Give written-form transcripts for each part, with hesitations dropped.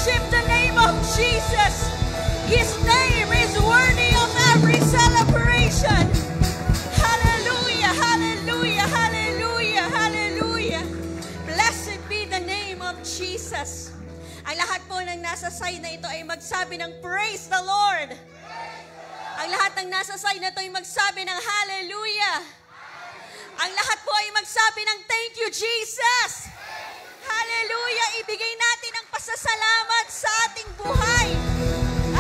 worship the name of Jesus. His name is worthy of every celebration. Hallelujah, hallelujah, hallelujah, hallelujah. Blessed be the name of Jesus. Ang lahat po ng nasa side na ito ay magsabi ng praise the Lord. Ang lahat ng nasa side na ito ay magsabi ng hallelujah. Ang lahat po ay magsabi ng thank you, Jesus. Hallelujah. Ibigay natin ang pasasalamat sa ating buhay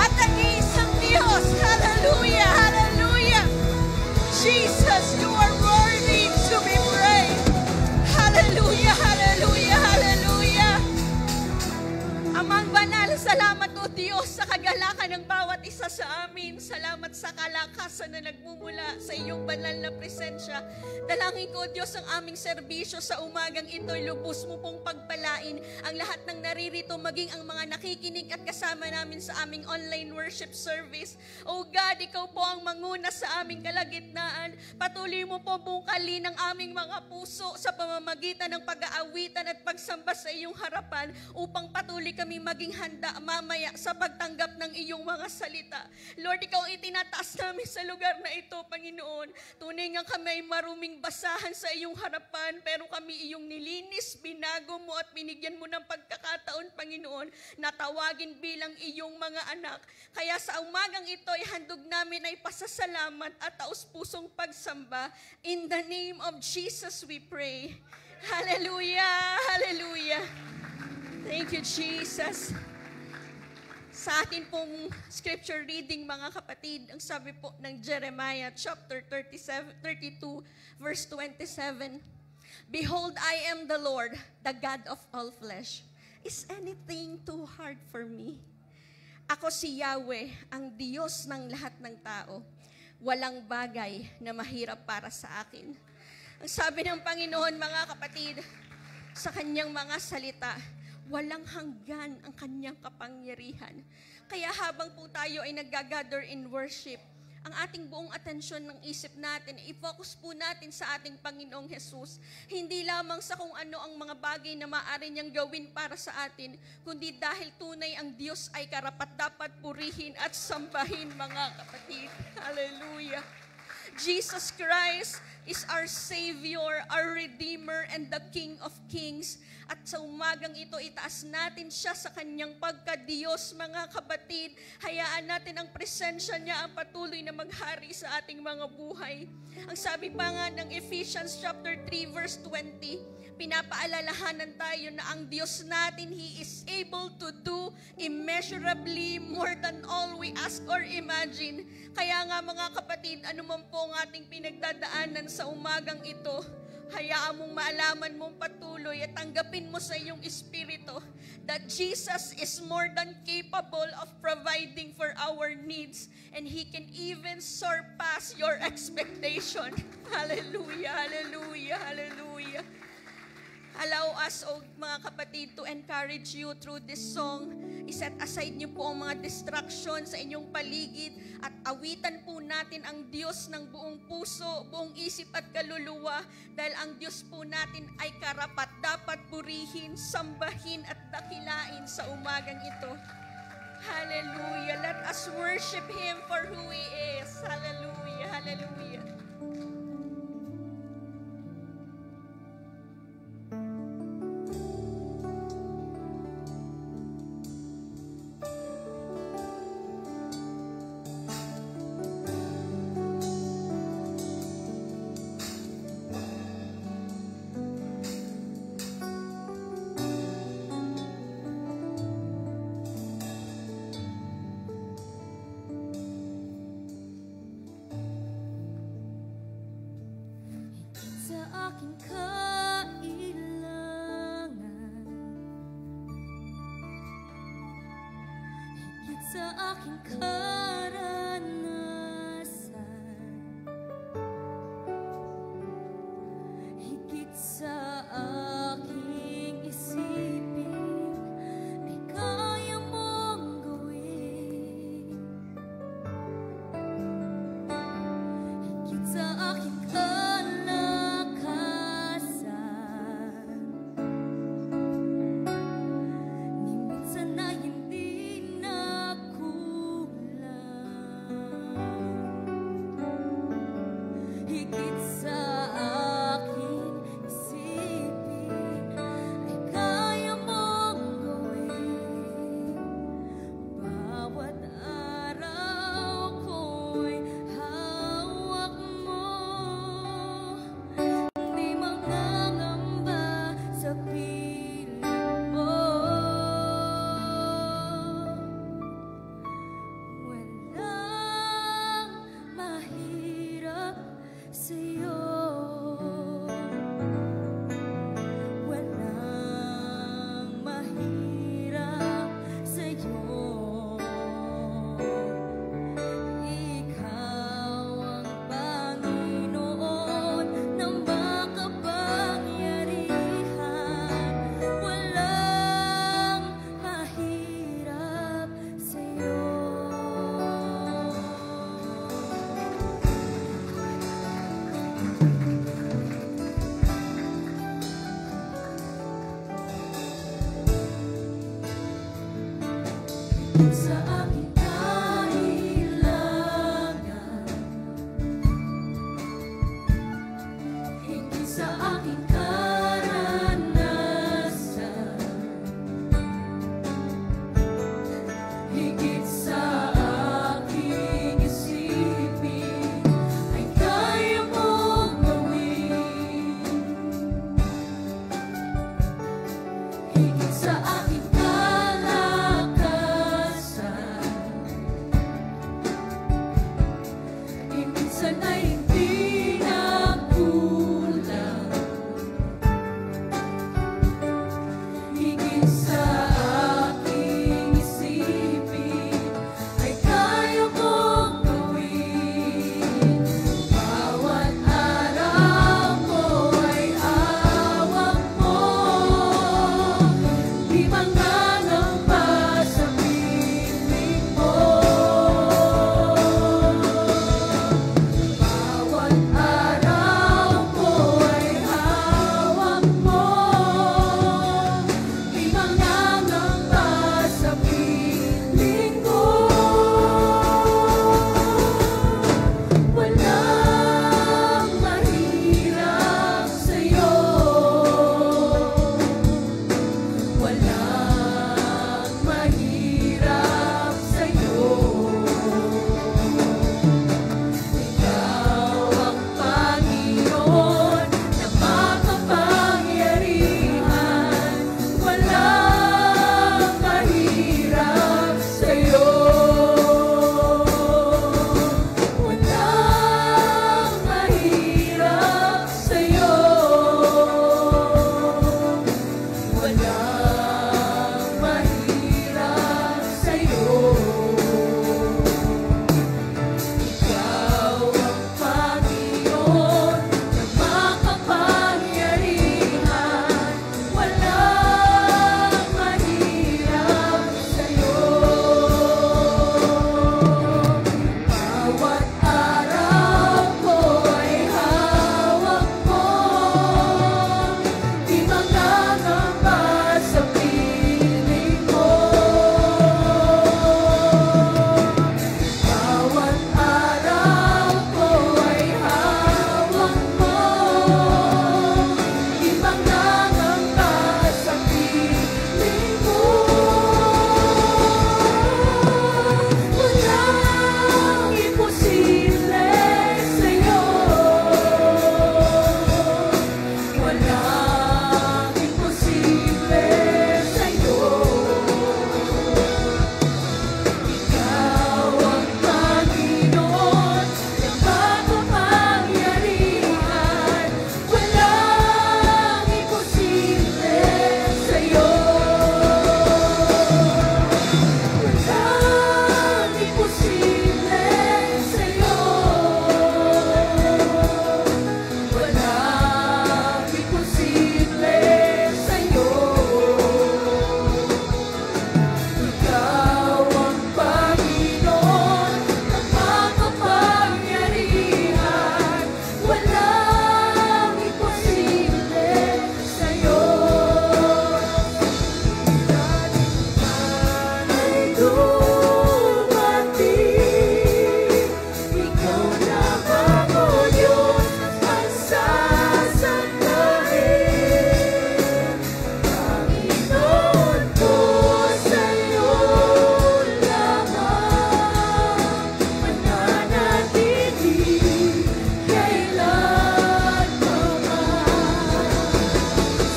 at ang isang Diyos. Hallelujah, hallelujah. Jesus, you are worthy to be praised. Hallelujah, hallelujah, hallelujah. Amang banal, salamat o Diyos sa kagalakan ng bawat isa sa amin. Salamat sa kalakasan na nagmumula sa iyong banal na presensya. Dalangin ko, Diyos, ang aming serbisyo sa umagang ito, lubos mo pong pagpalain ang lahat ng naririto, maging ang mga nakikinig at kasama namin sa aming online worship service. Oh God, ikaw po ang manguna sa aming kalagitnaan. Patuloy mo po bungkalin ang aming mga puso sa pamamagitan ng pag-aawitan at pagsamba sa iyong harapan upang patuloy kami maging handa mamaya sa pagtanggap ng iyong mga salita. Lord, ikaw ang itinataas namin sa lugar na ito, Panginoon. Tunay nga kami ay maruming basahan sa iyong harapan, pero kami iyong nilinis, binago mo at binigyan mo ng pagkakataon, Panginoon, na tawagin bilang iyong mga anak. Kaya sa umagang ito ay handog namin ay pasasalamat at taus-pusong pagsamba. In the name of Jesus we pray. Hallelujah! Hallelujah! Thank you, Jesus. Sa atin pong scripture reading, mga kapatid, ang sabi po ng Jeremiah chapter 32, verse 27, Behold, I am the Lord, the God of all flesh. Is anything too hard for me? Ako si Yahweh, ang Diyos ng lahat ng tao. Walang bagay na mahirap para sa akin. Ang sabi ng Panginoon, mga kapatid, sa kanyang mga salita, walang hanggan ang kanyang kapangyarihan. Kaya habang po tayo ay nag-gather in worship, ang ating buong atensyon ng isip natin, i-focus po natin sa ating Panginoong Jesus. Hindi lamang sa kung ano ang mga bagay na maaari niyang gawin para sa atin, kundi dahil tunay ang Diyos ay karapat-dapat purihin at sambahin, mga kapatid. Hallelujah. Jesus Christ is our Savior, our Redeemer, and the King of Kings. At sa umagang ito, itaas natin siya sa kanyang pagka-Diyos, mga kapatid. Hayaan natin ang presensya niya ang patuloy na maghari sa ating mga buhay. Ang sabi pa nga ng Ephesians chapter 3 verse 20, pinapaalalahanan tayo na ang Diyos natin, He is able to do immeasurably more than all we ask or imagine. Kaya nga, mga kapatid, anuman po ang ating pinagdadaanan sa umagang ito, hayaan mong maalaman mong patuloy at tanggapin mo sa iyong espiritu that Jesus is more than capable of providing for our needs, and He can even surpass your expectation. Hallelujah, hallelujah, hallelujah. Allow us, mga kapatid, to encourage you through this song. Iset aside niyo po ang mga distractions sa inyong paligid at awitan po natin ang Diyos ng buong puso, buong isip at kaluluwa, dahil ang Diyos po natin ay karapat dapat purihin, sambahin at dakilain sa umagang ito. Hallelujah. Let us worship Him for who He is. Hallelujah. Hallelujah. Sa aking karanasan, higit sa aking isipin, di kaya mong gawin. Higit sa aking kalakasan, ni minsan ay hindi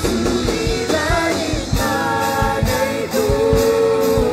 Suliran ikaw ay dumating.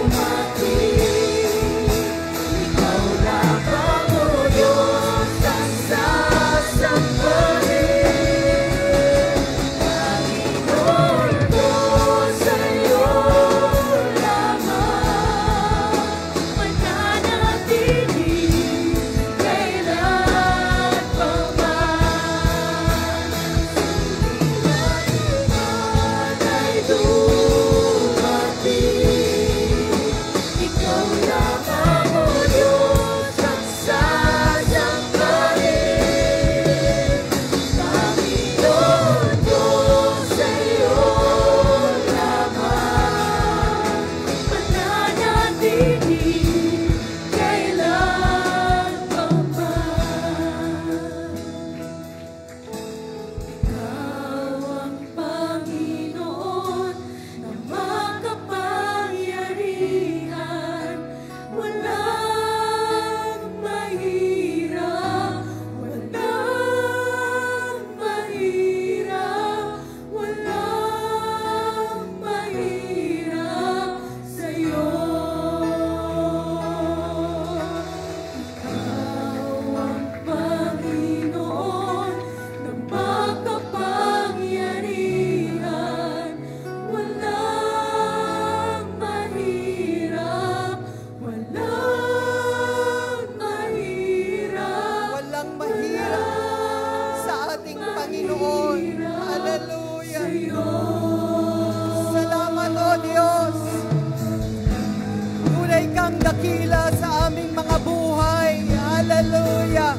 dakila sa aming mga buhay. Hallelujah.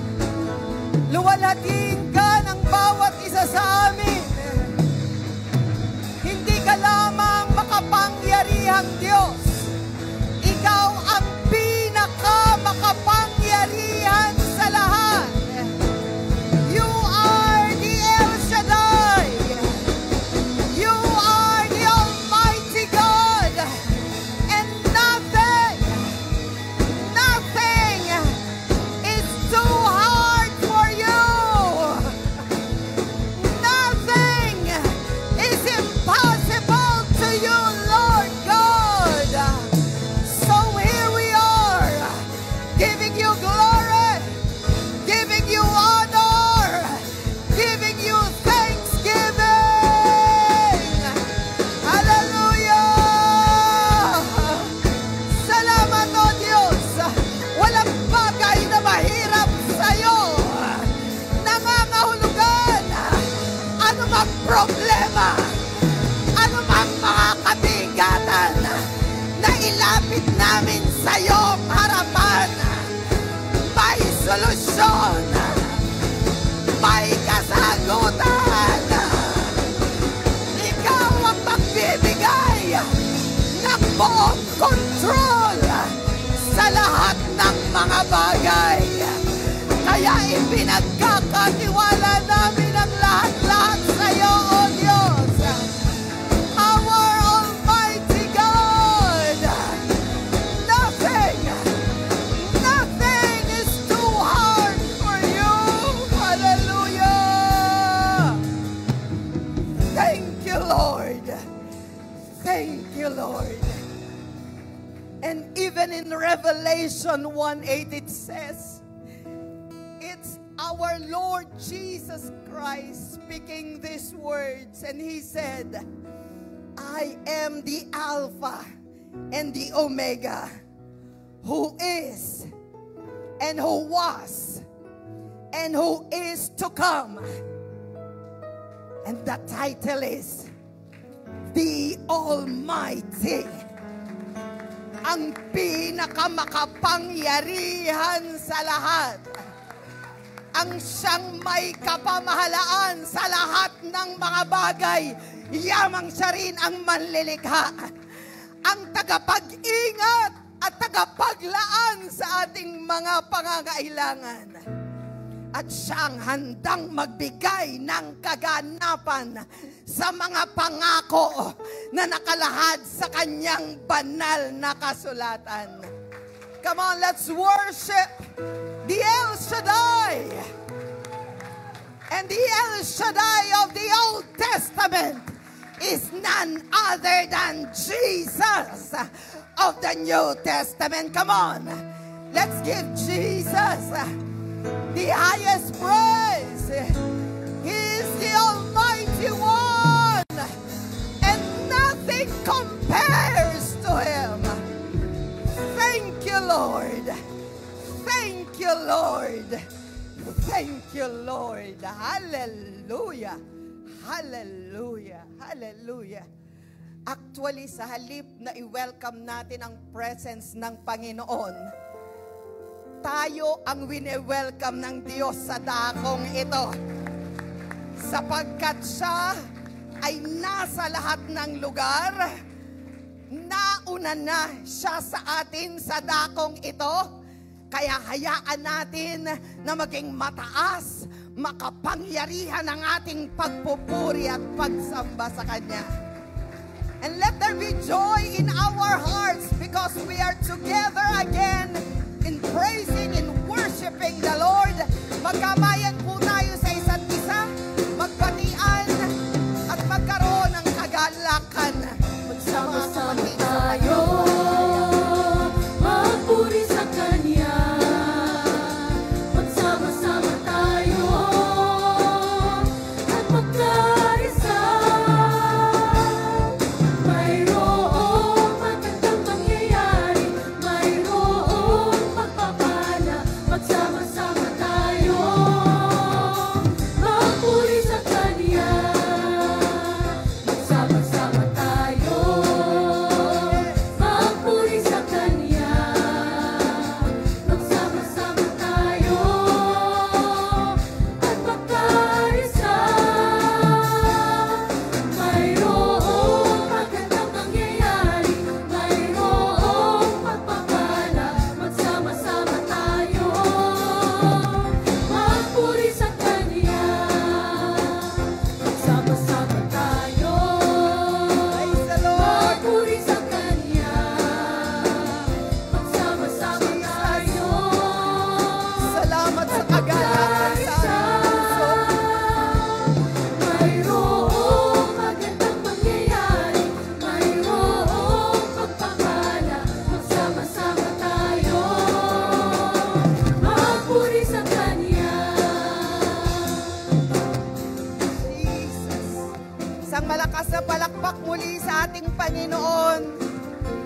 Luwalhatiin ka ng bawat isa sa amin. Hindi ka lamang makapangyarihang Diyos. Ikaw ang pinakamakapangyarihan sa lahat. You are the El Shaddai. You are the Almighty God. And nothing is too hard for you. Nothing is impossible to you, Lord God. So here we are, giving you glory, giving you honor, giving you thanksgiving. Hallelujah! Salamat, O Diyos. Walang bagay na mahirap sa'yo. Nangangahulugan. Ano mang problema, ano mang mga kabigatan na ilapit namin sa iyong harapan, may solusyon, may kasagutan. Ikaw ang magbibigay ng buong kontrol sa lahat ng mga bagay. Kaya ipinagkakatiwala namin ang lahat-lahat sa iyo, O Diyos. Our Almighty God. Nothing is too hard for you. Hallelujah. Thank you, Lord. Thank you, Lord. And even in Revelation 1:8 it says, it's our Lord Jesus Christ speaking these words, and He said, I am the Alpha and the Omega, who is and who was and who is to come. And the title is The Almighty. Ang pinakamakapangyarihan sa lahat. Ang siyang may kapamahalaan sa lahat ng mga bagay. Yamang siya rin ang manlilikha. Ang tagapag-ingat at tagapaglaan sa ating mga pangangailangan. At siyang handang magbigay ng kaganapan sa mga pangako na nakalahad sa kanyang banal na kasulatan. Come on, let's worship the El Shaddai. And the El Shaddai of the Old Testament is none other than Jesus of the New Testament. Come on, let's give Jesus the highest praise. He is the Almighty One, and nothing compares to Him. Thank you, Lord. Thank you, Lord. Thank you, Lord. Hallelujah. Hallelujah. Hallelujah. Actually, sa halip na i-welcome natin ang presence ng Panginoon, tayo ang wini-welcome ng Diyos sa dakong ito. Sapagkat siya ay nasa lahat ng lugar nauna na siya sa atin sa dakong ito. Kaya hayaan natin na maging mataas, makapangyarihan ang ating pagpupuri at pagsamba sa Kanya. And let there be joy in our hearts because we are together again in praising and worshiping the Lord. Magkamayan po tayo sa isa't isa, magbatian at magkaroon ng kagalakan. Magsama-sama tayo, magpuri sa Kanya. Magsama-sama tayo at magkaisa. Mayroong magandang mangyayari, mayroong pagpapala. Magsama-sama tayo, magpuri sa Kanya. Magsama-sama tayo, magpuri sa Kanya. Magsama-sama tayo at magkaisa. Mayroong magandang mangyayari, mayroong pagpapala. Magsama-sama tayo, magpuri sa Kanya. Magsama-sama tayo, Praise the Lord! magpuri sa Kanya. Magsama-sama tayo, Salamat sa kagalakan sa aming puso. mayroong magandang mangyayari, mayroong pagpapala. Magsama-sama tayo, magpuri sa Kanya. Jesus. Isang malakas na palakpak muli sa ating Panginoon.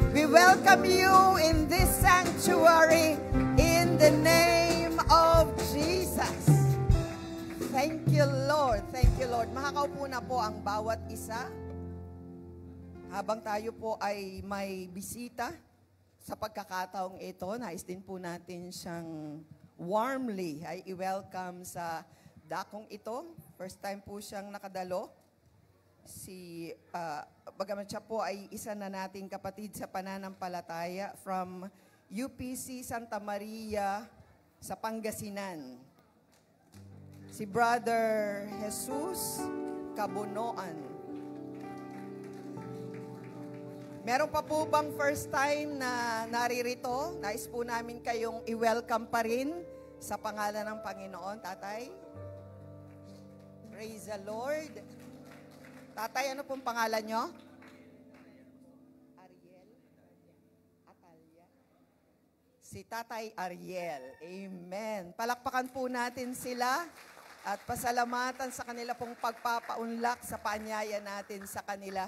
We welcome you in this sanctuary in the name of Jesus. Thank you, Lord. Thank you, Lord. Makakaupo na po ang bawat isa. Habang tayo po ay may bisita sa pagkakataong ito, nais din po natin siyang warmly ay i-welcome sa dakong ito. First time po siyang nakadalo. Bagamat siya po ay isa na nating kapatid sa pananampalataya from UPC Santa Maria sa Pangasinan. Si Brother Jesus Cabunoan. Meron pa po bang first time na naririto? Nais po namin kayong i-welcome pa rin sa pangalan ng Panginoon, Tatay. Praise the Lord. Tatay, ano pong pangalan nyo? Ariel? Atalia? Si Tatay Ariel. Amen. Palakpakan po natin sila at pasalamatan sa kanila pong pagpapaunlak sa paanyaya natin sa kanila.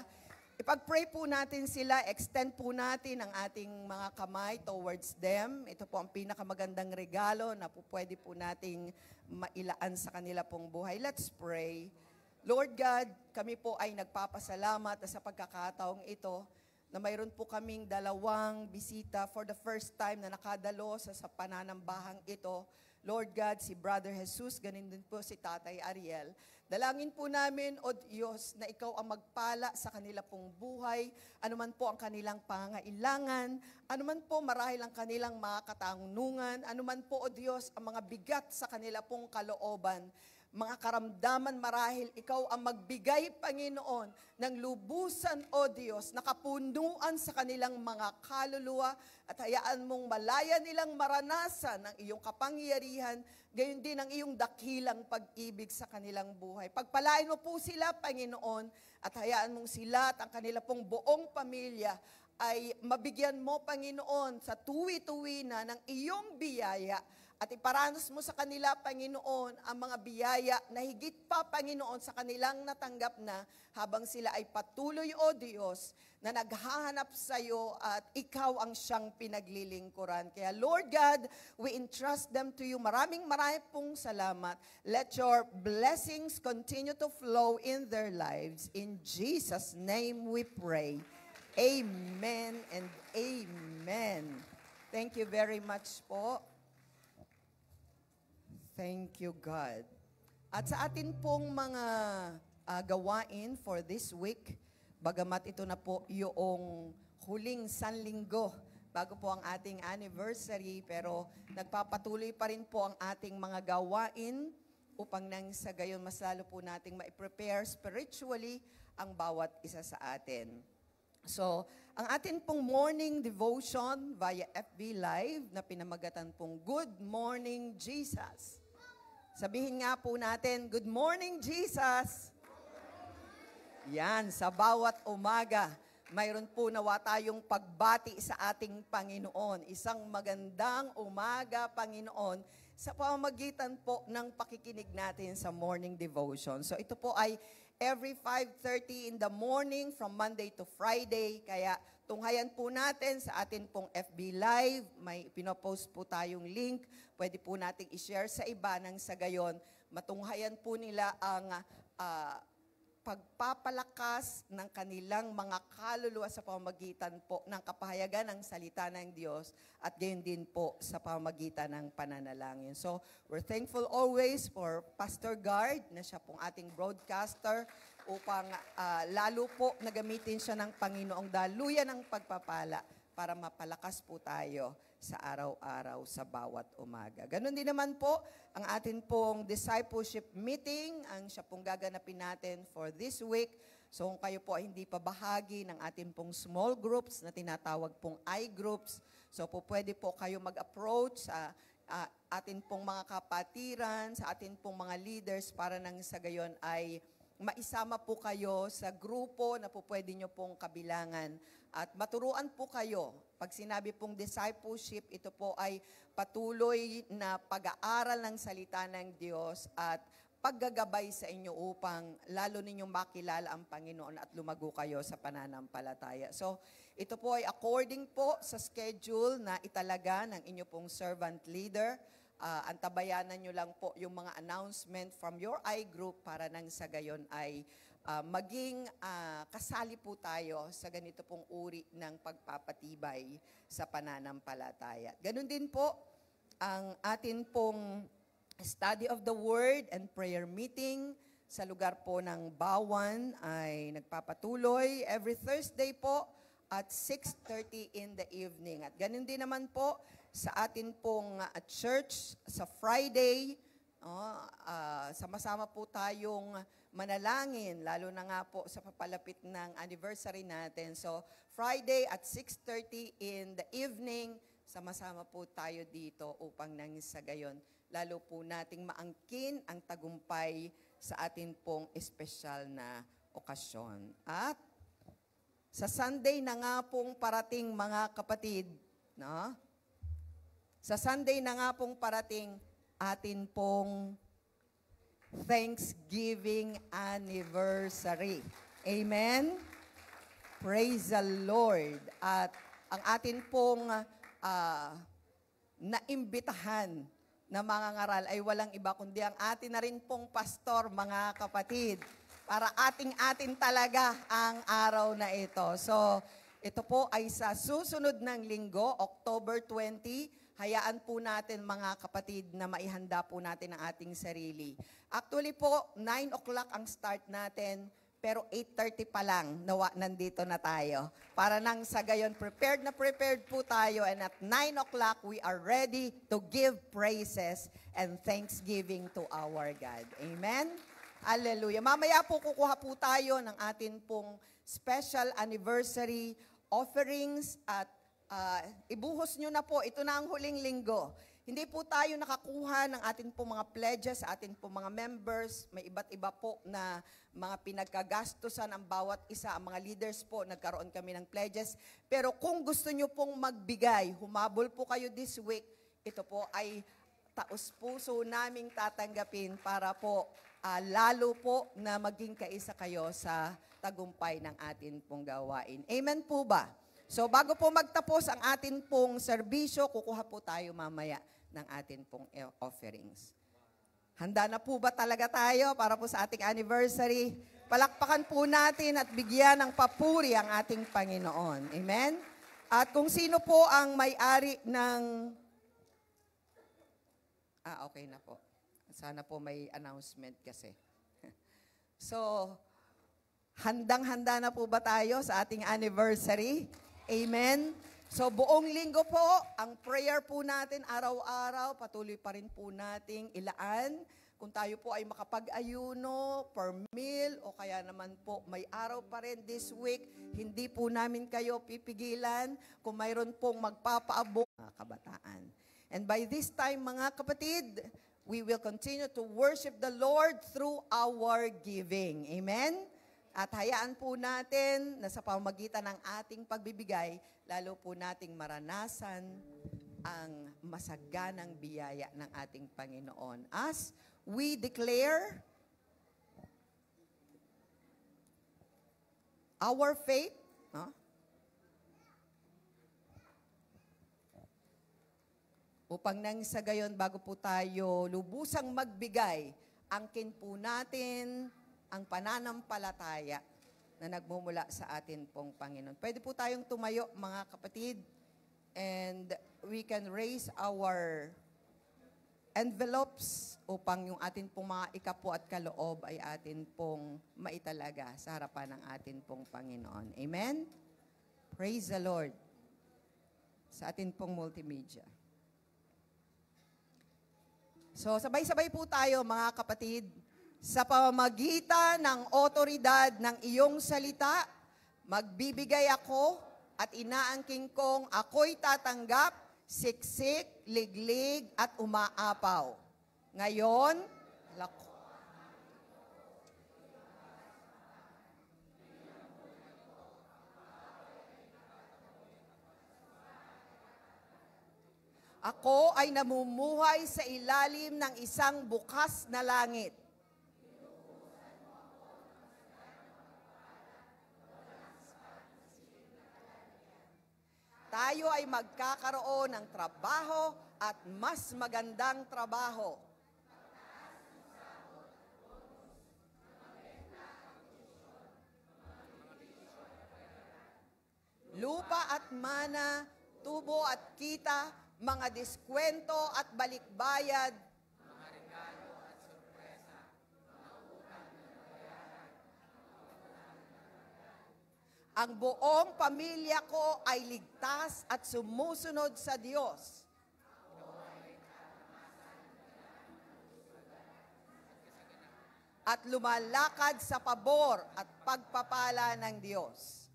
Ipag-pray po natin sila, extend po natin ang ating mga kamay towards them. Ito po ang pinakamagandang regalo na po pwede po nating mailaan sa kanila pong buhay. Let's pray. Lord God, kami po ay nagpapasalamat sa pagkakataong ito na mayroon po kaming dalawang bisita for the first time na nakadalo sa pananambahang ito. Lord God, si Brother Jesus, ganin din po si Tatay Ariel. Dalangin po namin, O Diyos, na Ikaw ang magpala sa kanila pong buhay, anuman po ang kanilang pangailangan, anuman po marahil ang kanilang mga katanungan, anuman po, O Diyos, ang mga bigat sa kanila pong kalooban, mga karamdaman marahil Ikaw ang magbigay, Panginoon, ng lubusan, O Diyos, nakapunuan sa kanilang mga kaluluwa at hayaan mong malaya nilang maranasan ang iyong kapangyarihan, gayon din ang iyong dakilang pag-ibig sa kanilang buhay. Pagpalain mo po sila, Panginoon, at hayaan mong sila at ang kanila pong buong pamilya ay mabigyan mo, Panginoon, sa tuwi-tuwi na ng iyong biyaya. At iparanas mo sa kanila, Panginoon, ang mga biyaya na higit pa, Panginoon, sa kanilang natanggap na habang sila ay patuloy, O Diyos, na naghahanap sa iyo at ikaw ang siyang pinaglilingkuran. Kaya Lord God, we entrust them to you. Maraming pong salamat. Let your blessings continue to flow in their lives. In Jesus' name we pray. Amen and amen. Thank you very much po. Thank you, God. At sa atin pong mga gawain for this week, bagamat ito na po yung huling sanlinggo bago po ang ating anniversary, pero nagpapatuloy pa rin po ang ating mga gawain upang nang sa gayon mas lalo po nating ma-prepare spiritually ang bawat isa sa atin. So, ang atin pong morning devotion via FB Live na pinamagatan pong Good Morning Jesus. Sabihin nga po natin, Good Morning Jesus! Yan, sa bawat umaga, mayroon po nawa tayong pagbati sa ating Panginoon. Isang magandang umaga, Panginoon, sa pamamagitan po ng pakikinig natin sa morning devotion. So ito po ay every 5:30 in the morning from Monday to Friday. Kaya tunghayan po natin sa atin pong FB Live. May pinopost po tayong link. Pwede po nating i-share sa iba nang sa gayon. Matunghayan po nila ang pagpapalakas ng kanilang mga kaluluwa sa pamamagitan po ng kapahayagan ng salita ng Diyos at gayon din po sa pamamagitan ng pananalangin. So, we're thankful always for Pastor Guard na siya pong ating broadcaster upang lalo po nagamitin siya ng Panginoong daluyan ng pagpapala para mapalakas po tayo sa araw-araw sa bawat umaga. Ganon din naman po ang atin pong discipleship meeting, ang siya pong gaganapin natin for this week. So kung kayo po ay hindi pa bahagi ng atin pong small groups na tinatawag pong I-groups, so po pwede po kayo mag-approach sa atin pong mga kapatiran, sa atin pong mga leaders para nang sa gayon ay maisama po kayo sa grupo na po pwede nyo pong kabilangan at maturuan po kayo. Pag sinabi pong discipleship, ito po ay patuloy na pag-aaral ng salita ng Diyos at paggagabay sa inyo upang lalo ninyong makilala ang Panginoon at lumago kayo sa pananampalataya. So, ito po ay according po sa schedule na italaga ng inyo pong servant leader. Antabayanan nyo lang po yung mga announcement from your I-group para nang sa gayon ay maging kasali po tayo sa ganito pong uri ng pagpapatibay sa pananampalataya. Ganon din po ang atin pong study of the Word and prayer meeting sa lugar po ng Bawan ay nagpapatuloy every Thursday po at 6:30 in the evening. At ganon din naman po sa atin pong church sa Friday, sama-sama po tayong manalangin, lalo na nga po sa papalapit ng anniversary natin. So, Friday at 6:30 in the evening, sama-sama po tayo dito upang nang sa gayon, lalo po nating maangkin ang tagumpay sa atin pong espesyal na okasyon. At sa Sunday na nga pong parating mga kapatid, no? Sa Sunday na nga pong parating atin pong Thanksgiving anniversary. Amen? Praise the Lord. At ang atin pong naimbitahan na mga ngaral ay walang iba kundi ang atin na rin pong pastor, mga kapatid, para ating-atin talaga ang araw na ito. So, ito po ay sa susunod ng linggo, October 20, hayaan po natin mga kapatid na maihanda po natin ang ating sarili. Actually po, 9 o'clock ang start natin, pero 8:30 pa lang, nandito na tayo. Para nang sa gayon, prepared po tayo, and at 9 o'clock, we are ready to give praises and thanksgiving to our God. Amen? Hallelujah. Mamaya po kukuha po tayo ng atin pong special anniversary offerings at ibuhos nyo na po, ito na ang huling linggo. Hindi po tayo nakakuha ng atin po mga pledges, atin po mga members. May iba't iba po na mga pinagkagastusan ang bawat isa. Ang mga leaders po, nagkaroon kami ng pledges. Pero kung gusto nyo pong magbigay, humabol po kayo this week, ito po ay taos-puso naming tatanggapin para po lalo po na maging kaisa kayo sa tagumpay ng atin pong gawain. Amen po ba? So bago po magtapos ang atin pong serbisyo, kukuha po tayo mamaya ng atin pong offerings. Handa na po ba talaga tayo para po sa ating anniversary? Palakpakan po natin at bigyan ng papuri ang ating Panginoon. Amen? At kung sino po ang may-ari ng... okay na po. Sana po may announcement kasi. So, handang-handa na po ba tayo sa ating anniversary? Amen? So buong linggo po, ang prayer po natin araw-araw, patuloy pa rin po nating ilaan. Kung tayo po ay makapag-ayuno per meal o kaya naman po may araw pa rin this week, hindi po namin kayo pipigilan kung mayroon pong magpapaabot mga kabataan. And by this time mga kapatid, we will continue to worship the Lord through our giving. Amen? At hayaan po natin na sa pamamagitan ng ating pagbibigay, lalo po nating maranasan ang masaganang biyaya ng ating Panginoon. As we declare our faith, no? Upang nang sa gayon, bago po tayo lubusang magbigay, angkin po natin ang pananampalataya na nagmumula sa atin pong Panginoon. Pwede po tayong tumayo, mga kapatid, and we can raise our envelopes upang yung atin pong mga ikapo at kaloob ay atin pong maitalaga sa harapan ng atin pong Panginoon. Amen? Praise the Lord. Sa atin pong multimedia. So, sabay-sabay po tayo, mga kapatid, sa pamamagitan ng otoridad ng iyong salita, magbibigay ako at inaangking kong ako'y tatanggap, siksik, liglig at umaapaw. Ngayon, ako ay namumuhay sa ilalim ng isang bukas na langit. Tayo ay magkakaroon ng trabaho at mas magandang trabaho. Lupa at mana, tubo at kita, mga diskwento at balikbayad, ang buong pamilya ko ay ligtas at sumusunod sa Diyos. At lumalakad sa pabor at pagpapala ng Diyos.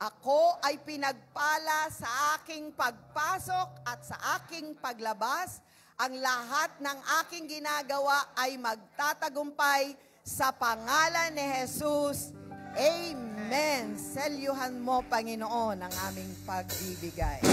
Ako ay pinagpala sa aking pagpasok at sa aking paglabas. Ang lahat ng aking ginagawa ay magtatagumpay sa pangalan ni Jesus. Amen. Selyuhan mo, Panginoon, ang aming pagbibigay.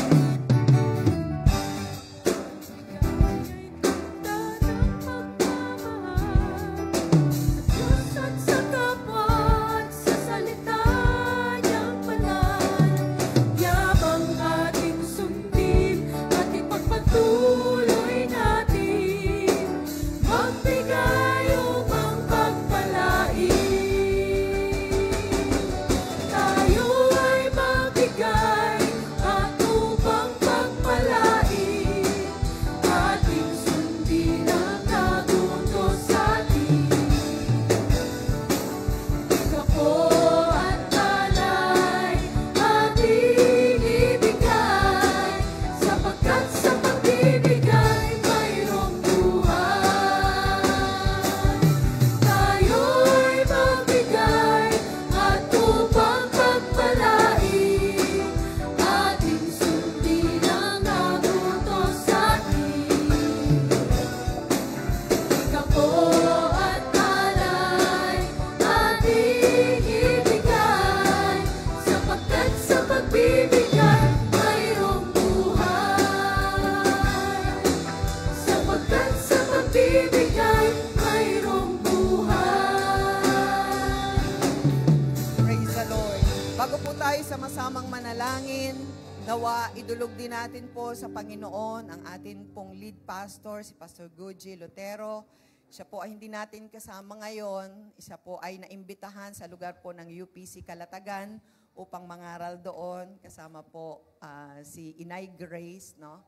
Nawa, idulog din natin po sa Panginoon ang atin pong lead pastor, si Pastor Guji Lutero. Siya po ay hindi natin kasama ngayon. Isa po ay naimbitahan sa lugar po ng UPC Calatagan upang mangaral doon. Kasama po si Inay Grace. No?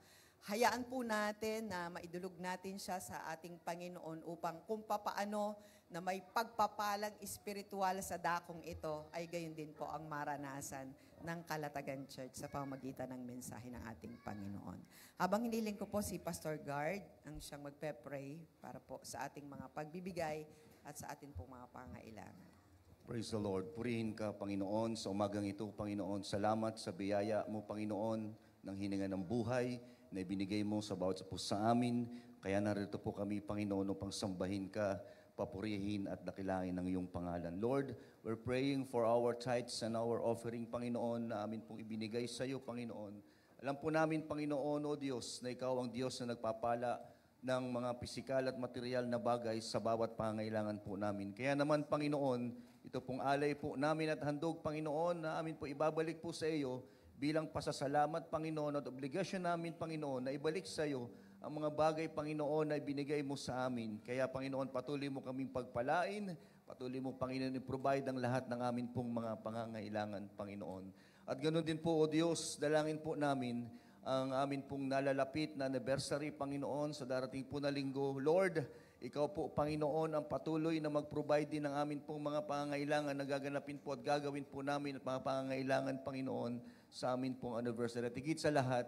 Hayaan po natin na maidulog natin siya sa ating Panginoon upang kung papaano na may pagpapalang espiritual sa dakong ito ay gayon din po ang maranasan ng Kalatagan Church sa pamamagitan ng mensahe ng ating Panginoon. Habang hiniling ko po si Pastor Guard ang siyang magpe-pray para po sa ating mga pagbibigay at sa ating pong mga pangailangan. Praise the Lord. Purihin ka, Panginoon, sa umagang ito, Panginoon. Salamat sa biyaya mo, Panginoon, ng hininga ng buhay na ibinigay mo sa bawat sa amin. Kaya narito po kami, Panginoon, upang sambahin ka, papurihin at dakilangin ng iyong pangalan. Lord, we're praying for our tithes and our offering, Panginoon, na amin pong ibinigay sa iyo, Panginoon. Alam po namin, Panginoon, o Diyos, na ikaw ang Diyos na nagpapala ng mga pisikal at material na bagay sa bawat pangailangan po namin. Kaya naman, Panginoon, ito pong alay po namin at handog, Panginoon, na amin po ibabalik po sa iyo bilang pasasalamat, Panginoon, at obligasyon namin, Panginoon, na ibalik sa iyo ang mga bagay, Panginoon, na ibinigay mo sa amin. Kaya, Panginoon, patuloy mo kaming pagpalain, patuloy mo, Panginoon, i-provide ang lahat ng amin pong mga pangangailangan, Panginoon. At ganoon din po, O Diyos, dalangin po namin ang amin pong nalalapit na anniversary, Panginoon, sa darating po na linggo. Lord, ikaw po, Panginoon, ang patuloy na mag-provide din ng amin pong mga pangangailangan na gaganapin po at gagawin po namin at mga pangangailangan, Panginoon, sa amin pong anniversary. At higit sa lahat,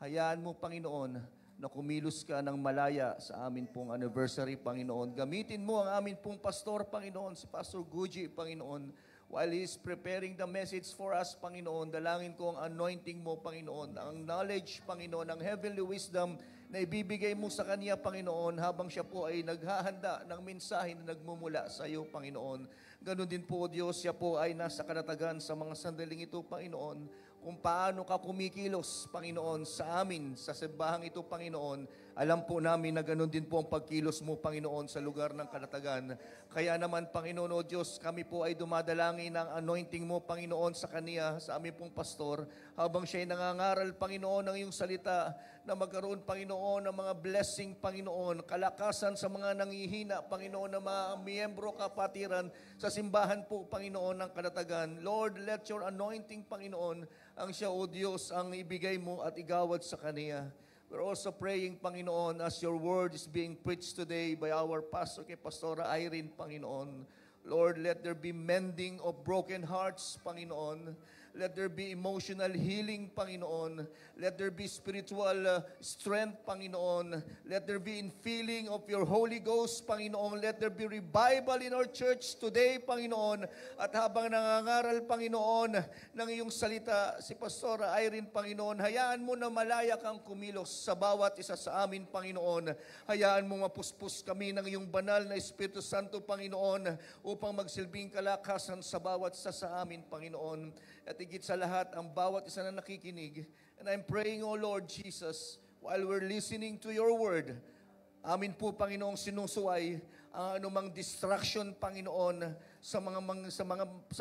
hayaan mo, Panginoon, na kumilos ka ng malaya sa amin pong anniversary, Panginoon. Gamitin mo ang amin pong pastor, Panginoon, si Pastor Guji, Panginoon, while he is preparing the message for us, Panginoon. Dalangin ko ang anointing mo, Panginoon, ang knowledge, Panginoon, ang heavenly wisdom na ibibigay mo sa kanya, Panginoon, habang siya po ay naghahanda ng mensahe na nagmumula sa iyo, Panginoon. Ganon din po, Diyos, siya po ay nasa kalatagan sa mga sandaling ito, Panginoon, kung paano ka kumikilos, Panginoon, sa amin, sa simbahang ito, Panginoon. Alam po namin na ganoon din po ang pagkilos mo, Panginoon, sa lugar ng kalatagan. Kaya naman, Panginoon, O Diyos, kami po ay dumadalangin ng anointing mo, Panginoon, sa kaniya, sa aming pong pastor, habang siya ay nangangaral, Panginoon, ng iyong salita, na magkaroon, Panginoon, ng mga blessing, Panginoon, kalakasan sa mga nangihina, Panginoon, na mga miyembro kapatiran sa simbahan po, Panginoon, ng kalatagan. Lord, let your anointing, Panginoon, ang siya, O Diyos, ang ibigay mo at igawad sa kaniya. We're also praying, Panginoon, as your word is being preached today by our pastor, kay Pastora Irene, Panginoon. Lord, let there be mending of broken hearts, Panginoon. Let there be emotional healing, Panginoon. Let there be spiritual strength, Panginoon. Let there be infilling of your Holy Ghost, Panginoon. Let there be revival in our church today, Panginoon. At habang nangangaral, Panginoon, ng iyong salita, si Pastora Irene, Panginoon, hayaan mo na malaya kang kumilos sa bawat isa sa amin, Panginoon. Hayaan mo mapuspos kami ng iyong banal na Espiritu Santo, Panginoon, upang magsilbing kalakasan sa bawat isa sa amin, Panginoon. At higit sa lahat, ang bawat isa na nakikinig. And I'm praying, O Lord Jesus, while we're listening to your word, amin po, Panginoong, sinusuway ang anumang distraction, Panginoon, sa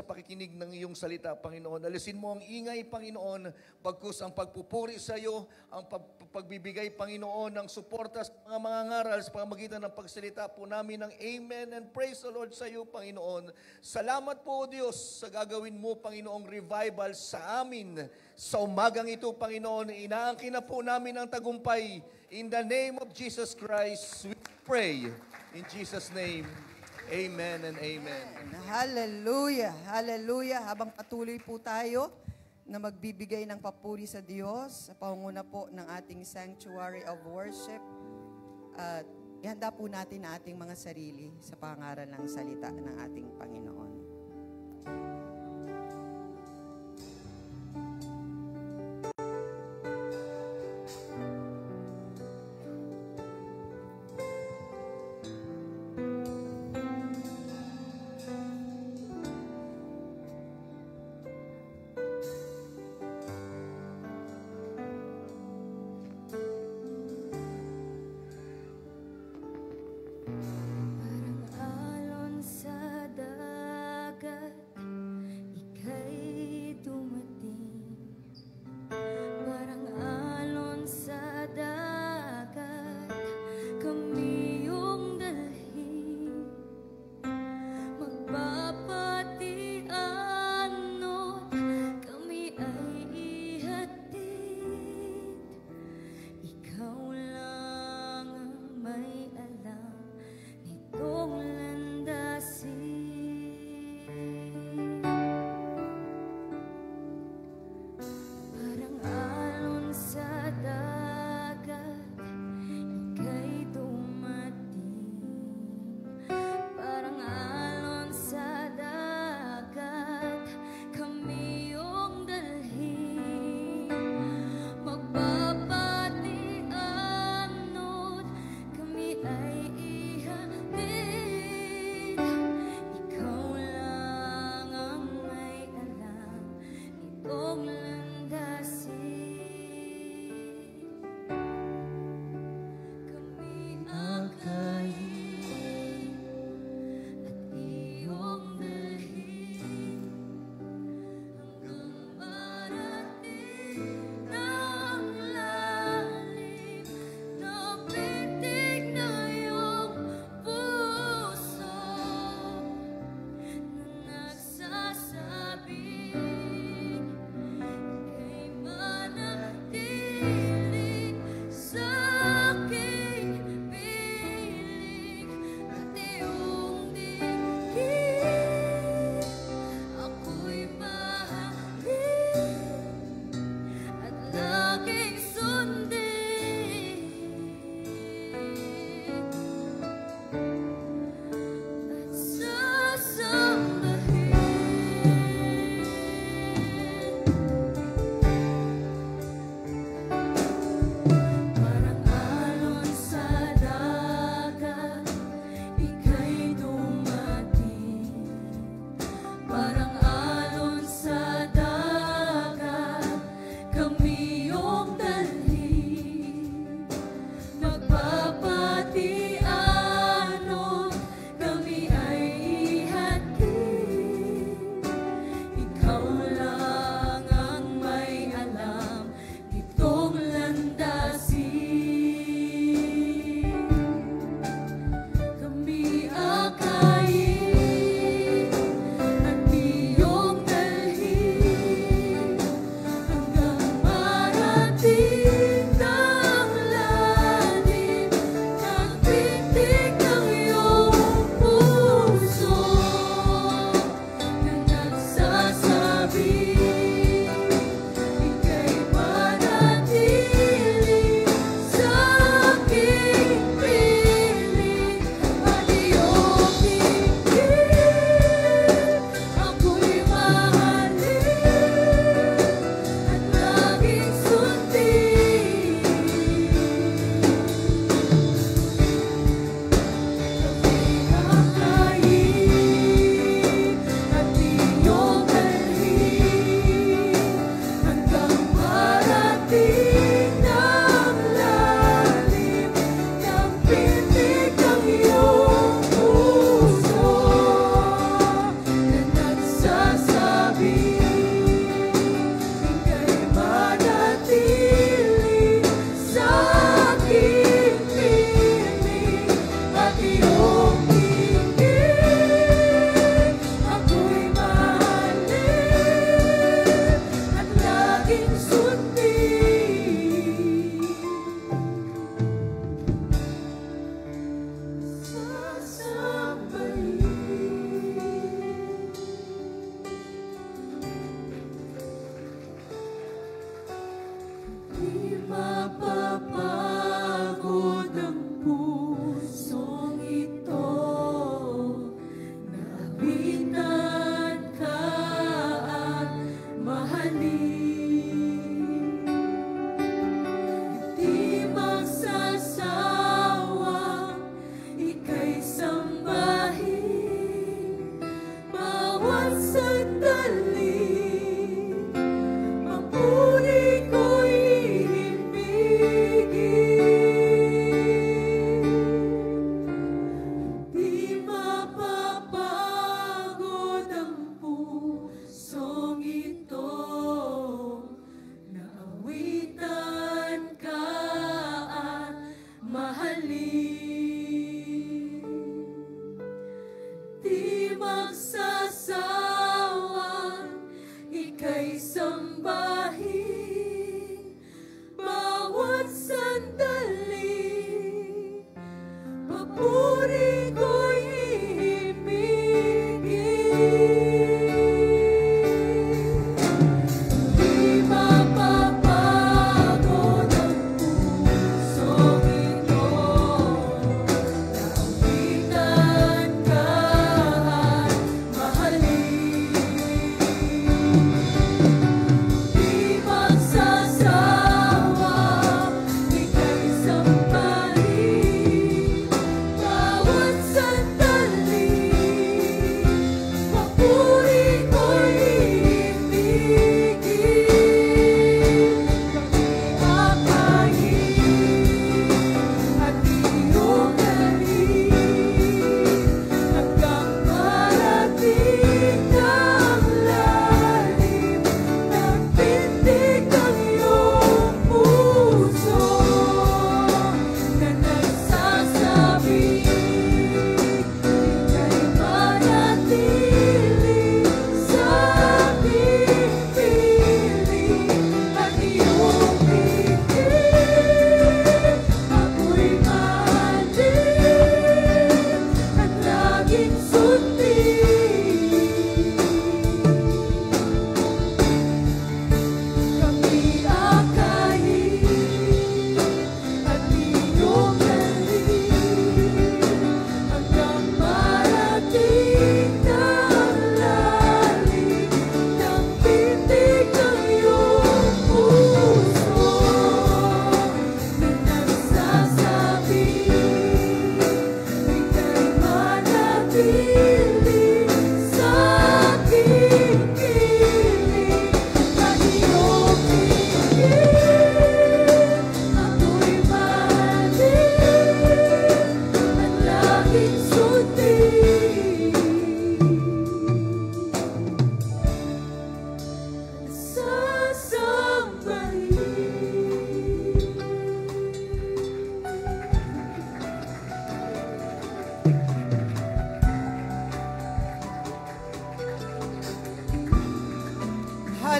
pakikinig ng iyong salita, Panginoon. Alisin mo ang ingay, Panginoon, bagkus ang pagpupuri sa iyo, ang pagbibigay, Panginoon, ng suporta sa mga ngaral sa pamamagitan ng pagsalita po namin ng amen and praise the Lord sa iyo, Panginoon. Salamat po, Diyos, sa gagawin mo, Panginoong revival sa amin. Sa umagang ito, Panginoon, inaangkin na po namin ang tagumpay. In the name of Jesus Christ, we pray. In Jesus' name, amen and amen. Hallelujah! Hallelujah! Habang patuloy po tayo na magbibigay ng papuri sa Diyos, sa pangunguna po ng ating sanctuary of worship, at ihanda po natin ang ating mga sarili sa pangaral ng salita ng ating Panginoon. Parang alon sa dagat,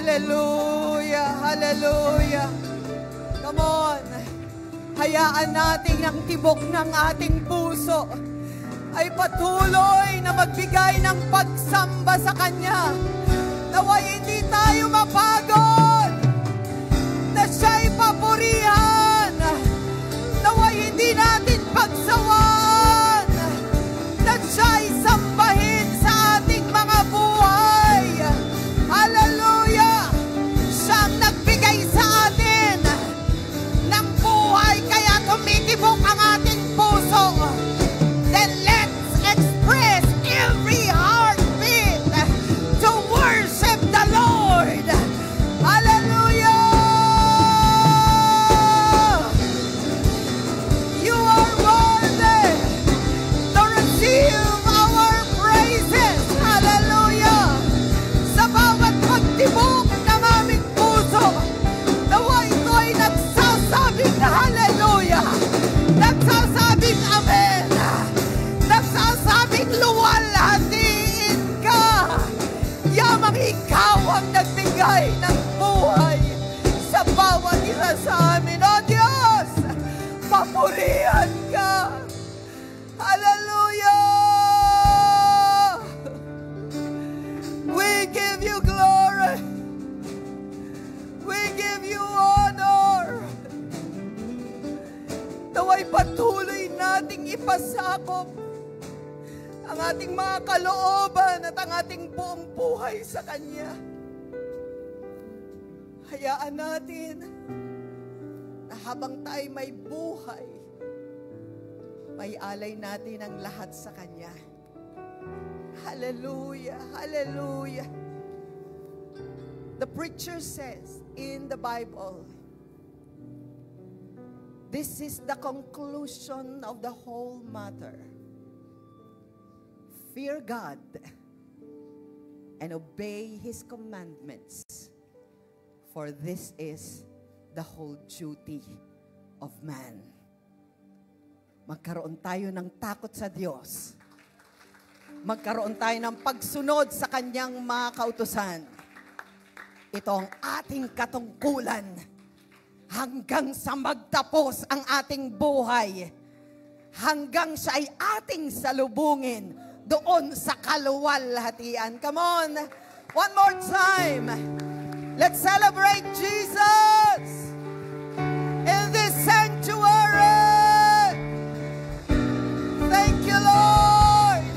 Hallelujah! Hallelujah! Come on! Hayaan natin ang tibok ng ating puso ay patuloy na magbigay ng pagsamba sa Kanya. Naway hindi tayo mapagod na siya'y papurihan. Naway hindi natin pagsawaan na siya'y sambahin sa ating mga buhay. Hallelujah! Siyang nagbigay sa atin ng buhay kaya tumitibok ang ating puso. Then let's express every heartbeat to worship the Lord. Hallelujah! You are worthy to receive our praises. Hallelujah! Sa bawat pagtibok ng aming puso, nawa ito ay nagsasabing hallelujah, nagsasabing amen, nagsasabing luwalhatiin ka. Yamang ikaw ang nagbigay ng buhay sa bawat isa sa amin. O Diyos, papurihan ka. Hallelujah! We give you glory. We give you honor. Naway patuloy nating ipasakop ang ating mga kalooban at ang ating buong buhay sa Kanya. Hayaan natin na habang tayo may buhay, may alay natin ang lahat sa Kanya. Hallelujah! Hallelujah! The preacher says in the Bible, this is the conclusion of the whole matter. Fear God and obey His commandments, for this is the whole duty of man. Magkaroon tayo ng takot sa Diyos. Magkaroon tayo ng pagsunod sa Kanyang mga kautusan. Ito ang ating katungkulan hanggang sa magtapos ang ating buhay. Hanggang siya ay ating salubungin doon sa kaluwalhatian. Come on, one more time. Let's celebrate Jesus in this sanctuary. Thank you, Lord,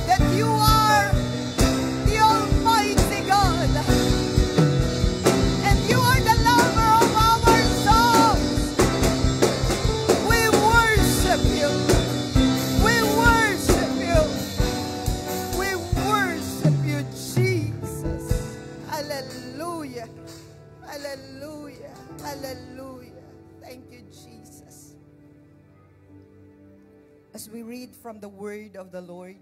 that you are the Almighty God, and you are the lover of our souls. We worship you. We worship you. We worship you, Jesus. Hallelujah. Hallelujah. Hallelujah. Thank you, Jesus. As we read from the word of the Lord,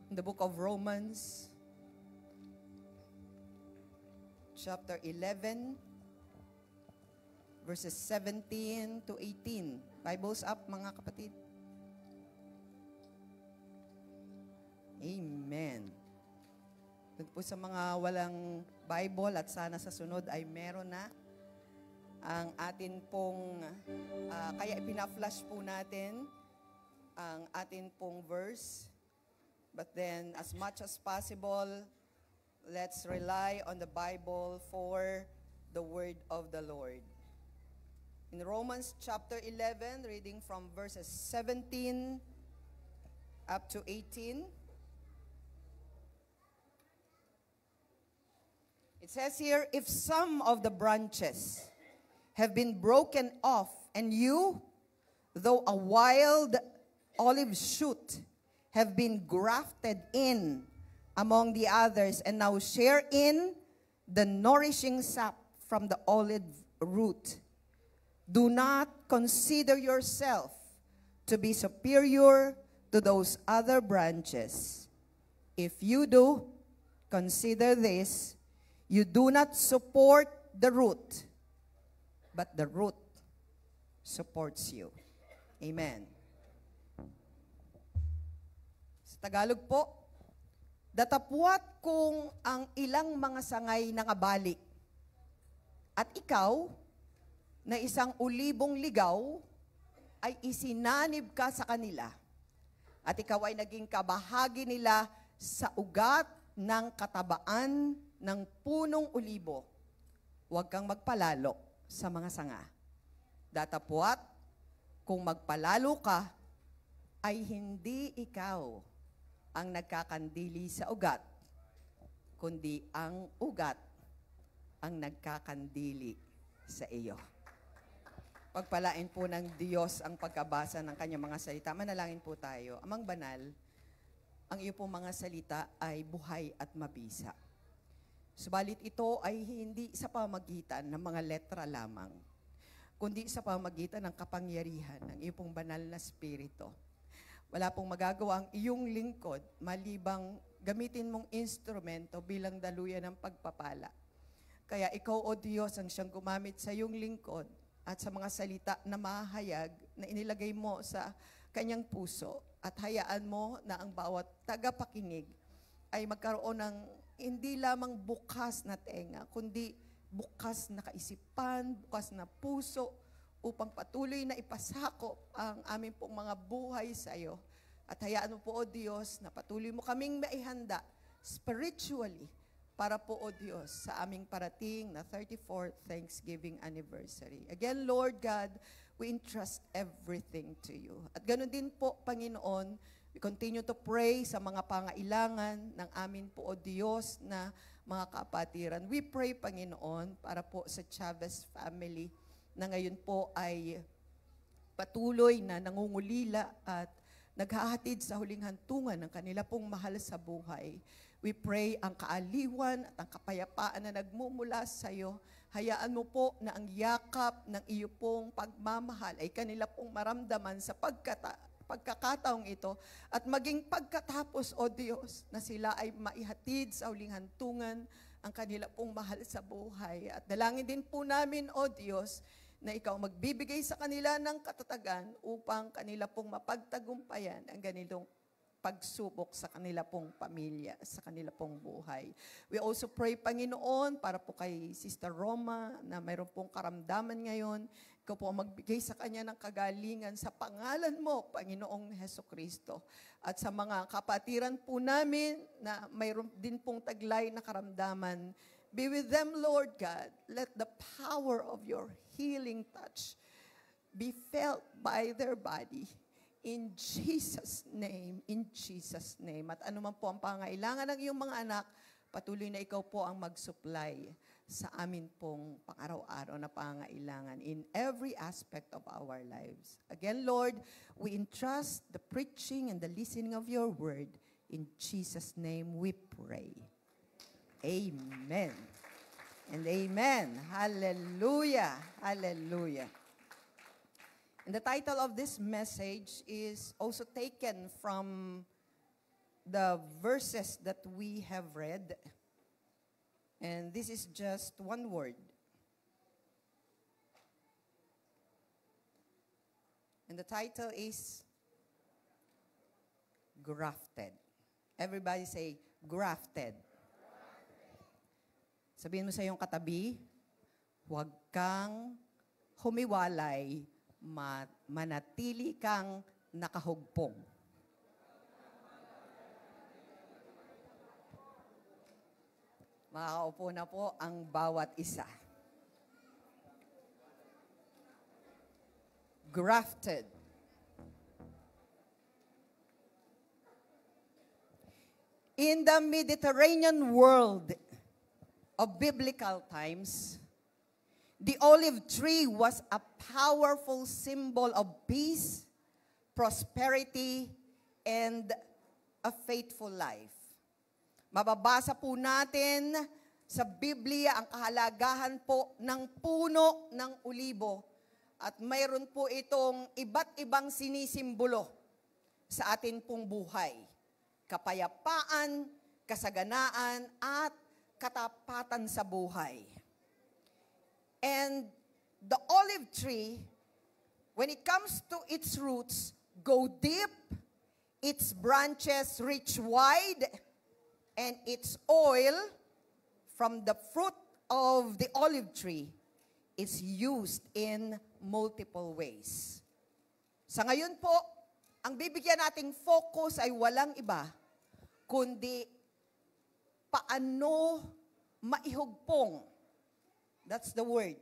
in the book of Romans, chapter 11, verses 17 to 18. Bibles up, mga kapatid. Amen. Doon po sa mga walang Bible at sana sa sunod ay meron na ang atin pong, kaya ipina-flash po natin ang atin pong verse. But then, as much as possible, let's rely on the Bible for the word of the Lord. In Romans chapter 11, reading from verses 17 up to 18, it says here, if some of the branches have been broken off, and you, though a wild olive shoot, have been grafted in among the others, and now share in the nourishing sap from the olive root, do not consider yourself to be superior to those other branches. If you do, consider this: you do not support the root, but the root supports you. Amen. Sa Tagalog po, Datapwat kung ang ilang mga sangay nangabali, at ikaw, na isang ulibong ligaw, ay isinanib ka sa kanila, at ikaw ay naging kabahagi nila sa ugat ng katabaan ng punong ulibo. Huwag kang magpalalo sa mga sanga. Datapwat, kung magpalalo ka, ay hindi ikaw ang nagkakandili sa ugat, kundi ang ugat ang nagkakandili sa iyo. Pagpalain po ng Diyos ang pagkabasa ng kanyang mga salita. Manalangin po tayo. Amang banal, ang iyo pong mga salita ay buhay at mabisa. Subalit ito ay hindi sa pamagitan ng mga letra lamang, kundi sa pamagitan ng kapangyarihan ng iyo pong banal na spirito. Wala pong magagawa ang iyong lingkod malibang gamitin mong instrumento bilang daluyan ng pagpapala. Kaya ikaw, O Diyos, ang siyang gumamit sa iyong lingkod at sa mga salita na mahayag na inilagay mo sa kanyang puso, at hayaan mo na ang bawat tagapakinig ay magkaroon ng hindi lamang bukas na tenga, kundi bukas na kaisipan, bukas na puso, upang patuloy na ipasakop ang aming pong mga buhay sa iyo. At hayaan mo po, O Diyos, na patuloy mo kaming maihanda spiritually para po, O Diyos, sa aming parating na 34th Thanksgiving Anniversary. Again, Lord God, we entrust everything to you. At ganoon din po, Panginoon, we continue to pray sa mga pangailangan ng amin po, O Diyos, na mga kapatiran. We pray, Panginoon, para po sa Chavez family na ngayon po ay patuloy na nangungulila at naghahatid sa huling hantungan ng kanila pong mahal sa buhay. We pray ang kaaliwan at ang kapayapaan na nagmumula sa iyo. Hayaan mo po na ang yakap ng iyo pong pagmamahal ay kanila pong maramdaman sa pagkakataong ito, at maging pagkatapos, O Diyos, na sila ay maihatid sa huling hantungan ang kanila pong mahal sa buhay. At dalangin din po namin, O Diyos, na ikaw magbibigay sa kanila ng katatagan upang kanila pong mapagtagumpayan ang ganitong pagsubok sa kanila pong pamilya, sa kanila pong buhay. We also pray, Panginoon, para po kay Sister Roma na mayroon pong karamdaman ngayon. Ikaw po ang magbigay sa kanya ng kagalingan sa pangalan mo, Panginoong Hesukristo. At sa mga kapatiran po namin na mayroon din pong taglay na karamdaman, be with them, Lord God. Let the power of your healing touch be felt by their body. In Jesus' name, in Jesus' name. At anuman po ang pangailangan ng iyong mga anak, patuloy na ikaw po ang mag-supply sa amin pong pang-araw-araw na pangailangan in every aspect of our lives. Again, Lord, we entrust the preaching and the listening of your word. In Jesus' name we pray. Amen. And amen. Hallelujah. Hallelujah. And the title of this message is also taken from the verses that we have read. And this is just one word. And the title is grafted. Everybody say, grafted. Sabihin mo sa iyong katabi, huwag kang humiwalay, manatili kang nakahugpong. Makakaupo na po ang bawat isa. Grafted. In the Mediterranean world of biblical times, the olive tree was a powerful symbol of peace, prosperity, and a faithful life. Mababasa po natin sa Biblia ang kahalagahan po ng puno ng ulibo, at mayroon po itong iba't ibang sinisimbolo sa atin pong buhay. Kapayapaan, kasaganaan, at katapatan sa buhay. And the olive tree, when it comes to its roots, go deep, its branches reach wide, and its oil from the fruit of the olive tree is used in multiple ways. Sa ngayon po, ang bibigyan nating focus ay walang iba, kundi paano maihugpong, that's the word,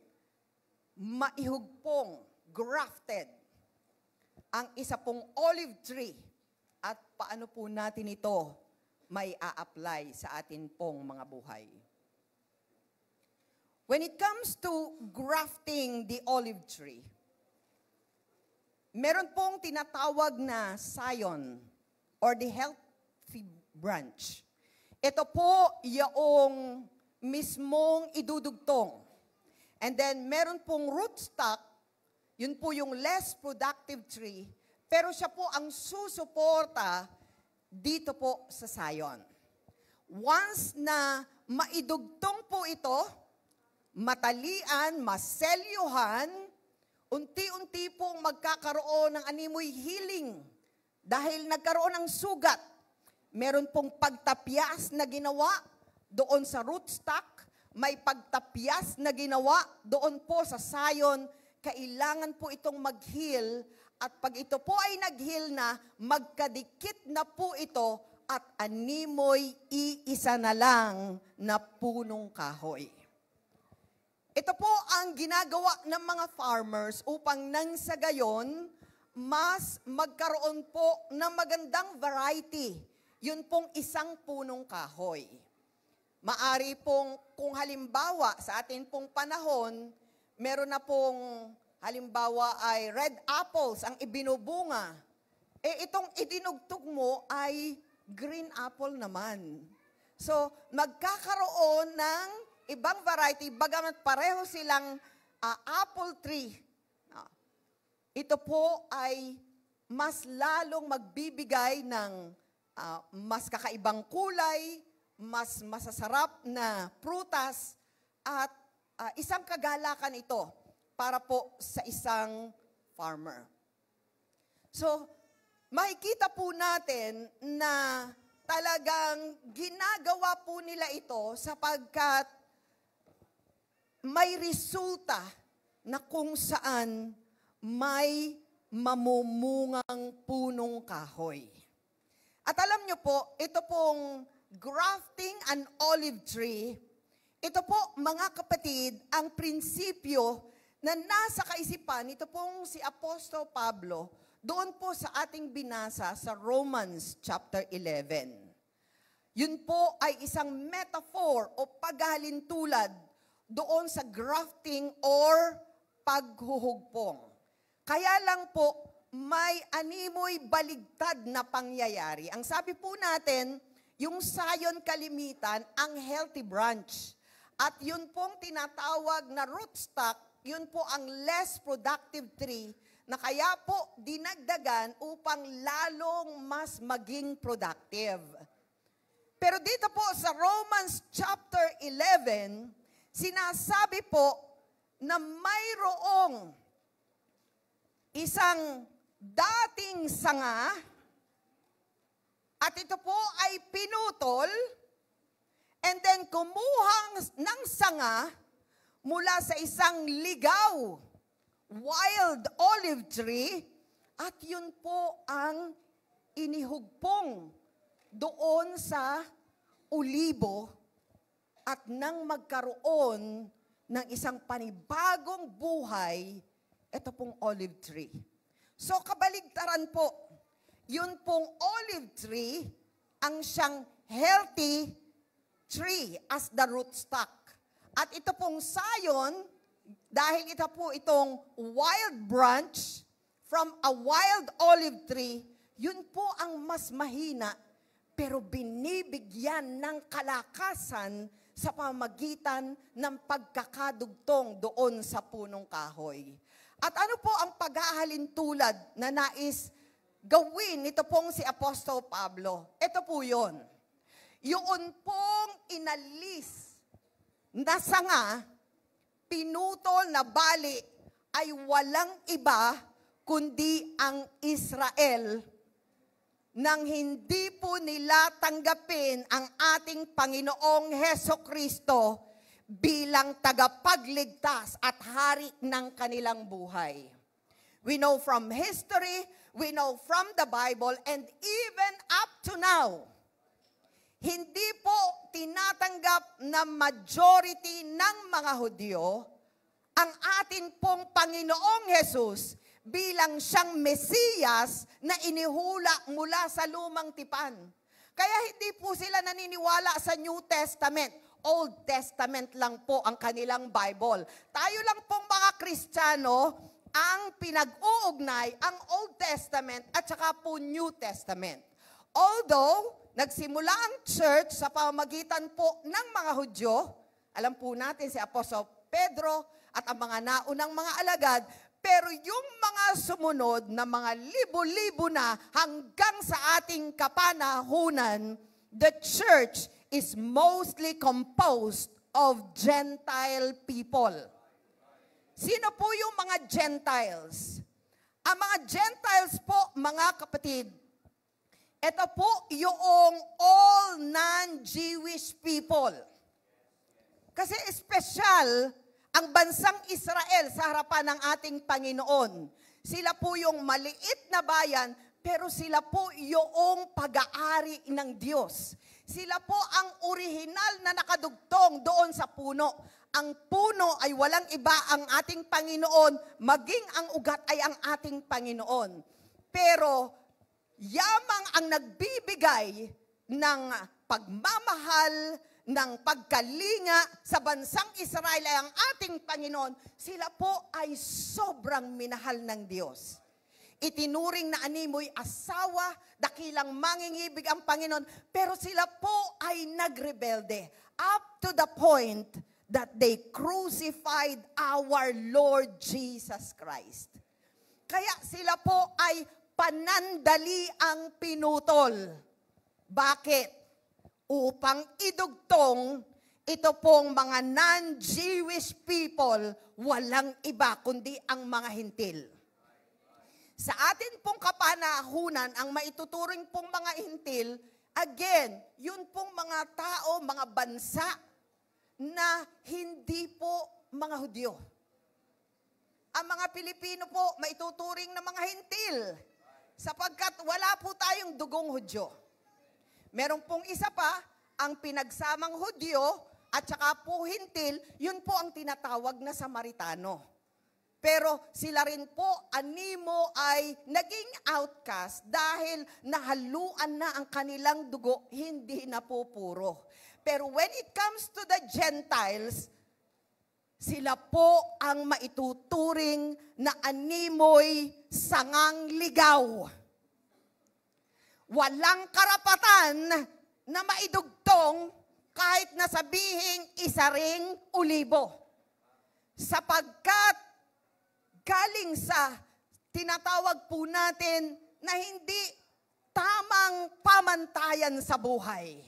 maihugpong, grafted, ang isa pong olive tree at paano po natin ito may a-apply sa atin pong mga buhay. When it comes to grafting the olive tree, meron pong tinatawag na scion or the healthy branch. Ito po yung mismong idudugtong. And then meron pong rootstock, yun po yung less productive tree, pero siya po ang susuporta dito po sa sayon. Once na maidugtong po ito, matalian, maselyuhan, unti-unti pong magkakaroon ng animoy healing dahil nagkaroon ng sugat. Meron pong pagtapyas na ginawa doon sa rootstock, may pagtapyas na ginawa doon po sa sayon. Kailangan po itong mag-heal at pag ito po ay nag-heal na, magkadikit na po ito at animoy iisa na lang na punong kahoy. Ito po ang ginagawa ng mga farmers upang nang sa gayon, mas magkaroon po ng magandang variety. Yun pong isang punong kahoy. Maari pong, kung halimbawa sa atin pong panahon, meron na pong, halimbawa ay red apples ang ibinubunga. Itong idinugtog mo ay green apple naman. So, magkakaroon ng ibang variety, bagamat pareho silang apple tree. Ito po ay mas lalong magbibigay ng mas kakaibang kulay, mas masasarap na prutas, at isang kagalakan ito para po sa isang farmer. So, makikita po natin na talagang ginagawa po nila ito sapagkat may resulta na kung saan may mamumungang punong kahoy. At alam nyo po, ito pong grafting an olive tree, ito po mga kapatid, ang prinsipyo na nasa kaisipan, ito pong si Apostol Pablo, doon po sa ating binasa sa Romans chapter 11. Yun po ay isang metaphor o paghalintulad doon sa grafting or paghuhugpong. Kaya lang po, may animoy baligtad na pangyayari. Ang sabi po natin, yung sayon kalimitan, ang healthy branch. At yun pong tinatawag na rootstock, yun po ang less productive tree, na kaya po dinagdagan upang lalong mas maging productive. Pero dito po sa Romans chapter 11, sinasabi po na mayroong isang dating sanga at ito po ay pinutol and then kumuha ng sanga mula sa isang ligaw, wild olive tree, at yun po ang inihugpong doon sa ulibo at nang magkaroon ng isang panibagong buhay, ito pong olive tree. So kabaligtaran po, yun pong olive tree ang siyang healthy tree as the rootstock. At ito pong sayon, dahil ito po itong wild branch from a wild olive tree, yun po ang mas mahina, pero binibigyan ng kalakasan sa pamagitan ng pagkakadugtong doon sa punong kahoy. At ano po ang paghahalintulad na nais gawin nito pong si Apostol Pablo? Ito po yun. Yun pong inalis na sanga, pinutol na bali, ay walang iba kundi ang Israel nang hindi po nila tanggapin ang ating Panginoong Hesukristo bilang tagapagligtas at hari ng kanilang buhay. We know from history, we know from the Bible, and even up to now, hindi po tinatanggap na majority ng mga Hudyo ang atin pong Panginoong Jesus bilang siyang Mesiyas na inihula mula sa lumang tipan. Kaya hindi po sila naniniwala sa New Testament. Old Testament lang po ang kanilang Bible. Tayo lang pong mga Kristiyano ang pinag-uugnay ang Old Testament at saka po New Testament. Although, nagsimula ang church sa pamamagitan po ng mga Hudyo, alam po natin si Apostol Pedro at ang mga naunang mga alagad, pero yung mga sumunod na mga libo-libo na hanggang sa ating kapanahunan, the church is mostly composed of Gentile people. Sino po yung mga Gentiles? Ang mga Gentiles po, mga kapatid, ito po yung all non-Jewish people. Kasi espesyal ang bansang Israel sa harapan ng ating Panginoon. Sila po yung maliit na bayan, pero sila po yung pag-aari ng Diyos. Sila po ang orihinal na nakadugtong doon sa puno. Ang puno ay walang iba ang ating Panginoon, maging ang ugat ay ang ating Panginoon. Pero yamang ang nagbibigay ng pagmamahal, ng pagkalinga sa bansang Israel ay ang ating Panginoon, sila po ay sobrang minahal ng Diyos. Itinuring na animoy asawa, dakilang mangingibig ang Panginoon, pero sila po ay nagrebelde up to the point that they crucified our Lord Jesus Christ. Kaya sila po ay panandali ang pinutol. Bakit? Upang idugtong ito pong mga non-Jewish people, walang iba kundi ang mga hintil. Sa atin pong kapanahunan, ang maituturing pong mga hintil, again, yun pong mga tao, mga bansa na hindi po mga Hudyo. Ang mga Pilipino po, maituturing na mga hintil sapagkat wala po tayong dugong Hudyo. Meron pong isa pa, ang pinagsamang Hudyo at saka po hintil, yun po ang tinatawag na Samaritano. Pero sila rin po, animo ay naging outcast dahil nahaluan na ang kanilang dugo, hindi na po puro. Pero when it comes to the Gentiles, sila po ang maituturing na animoy sangang ligaw. Walang karapatan na maidugtong kahit na sabihing isa ring ulibo. Sapagkat galing sa tinatawag po natin na hindi tamang pamantayan sa buhay.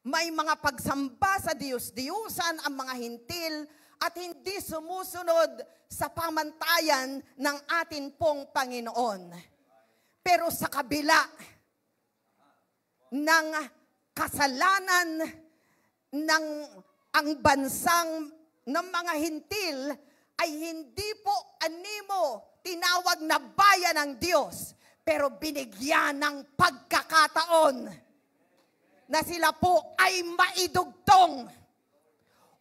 May mga pagsamba sa Diyos-Diyusan ang mga hintil at hindi sumusunod sa pamantayan ng atin pong Panginoon. Pero sa kabila ng kasalanan ng ang bansang ng mga hintil ay hindi po animo tinawag na bayan ng Diyos, pero binigyan ng pagkakataon na sila po ay maidugtong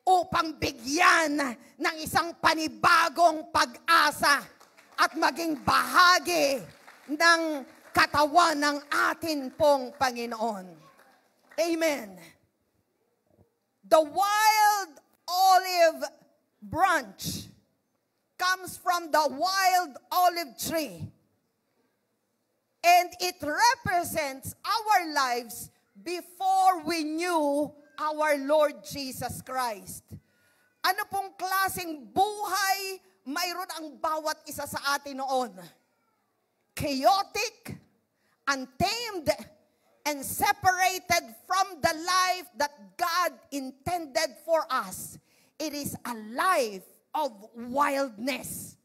upang bigyan ng isang panibagong pag-asa at maging bahagi ng katawan ng atin pong Panginoon. Amen. The wild olive branch comes from the wild olive tree. And it represents our lives before we knew our Lord Jesus Christ. Ano pong klaseng buhay mayroon ang bawat isa sa atin noon? Chaotic, untamed, and separated from the life that God intended for us. It is a life of wildness.